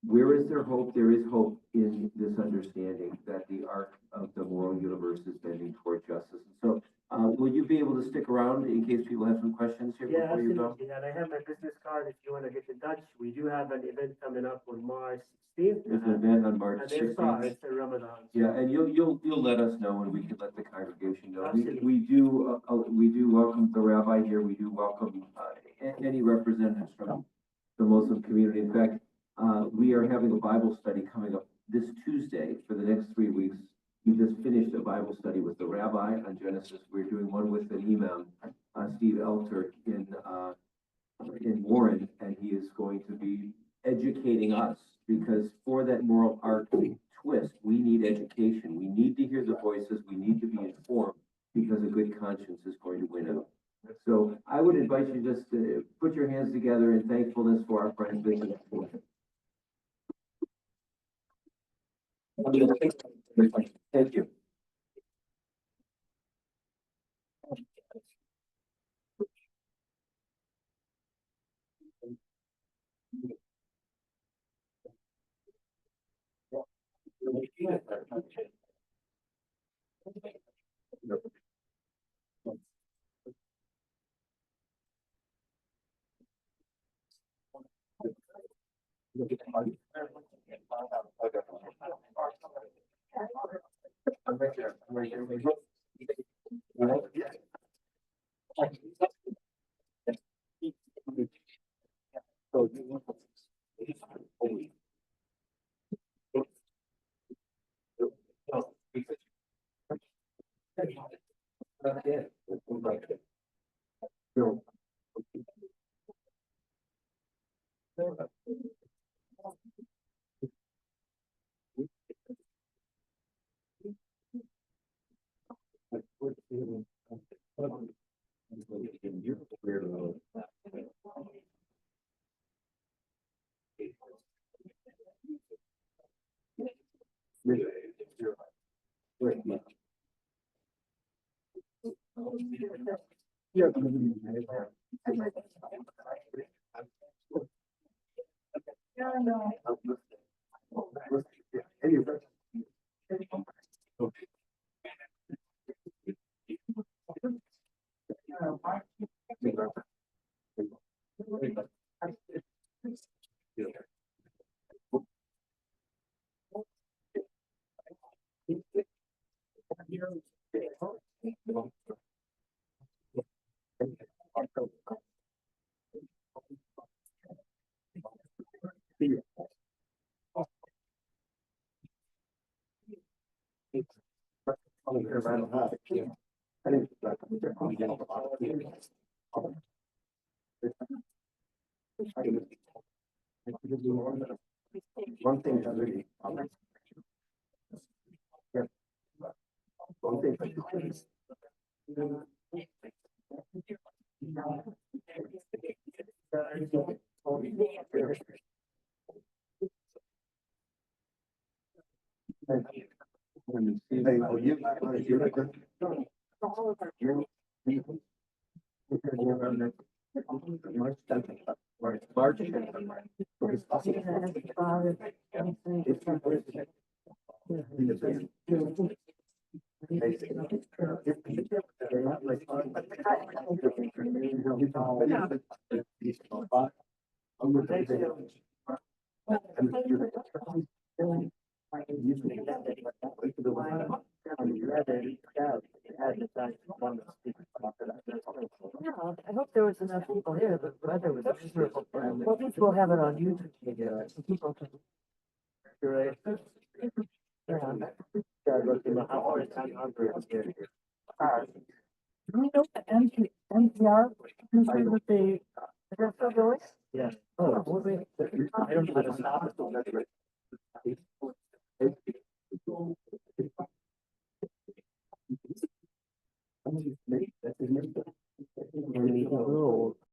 Where is there hope? There is hope in this understanding that the arc of the moral universe is bending toward justice. And so, will you be able to stick around in case people have some questions here Yeah, before you go? absolutely. And I have my business card if you want to get in touch. We do have an event coming up on March 16th. There's an event on March And there's far, 16th. it's a Ramadan. Yeah, and you'll let us know, and we can let the congregation know. Absolutely. We do welcome the rabbi here. We do welcome any representatives from the Muslim community. In fact, we are having a Bible study coming up this Tuesday for the next 3 weeks. We just finished a Bible study with the rabbi on Genesis. We're doing one with an imam, Steve Elter in Warren, and he is going to be educating us because for that moral arc twist, we need education. We need to hear the voices. We need to be informed because a good conscience is going to win out. So I would invite you just to put your hands together in thankfulness for our friends. Thank you. I'm right here. I'm right here. One thing that really, one thing. Hey, oh, you're like that. March 10th. March 10th. had the time to want to speak about that. Yeah, I hope there was enough people here, but the weather was miserable. Well, at least we'll have it on YouTube, so people can. You're right. Yeah. God, look, how far is Town Harbor is here? Do we know the NPR, that they, is that still going? Yeah. Oh, what we, I don't know how to stop it.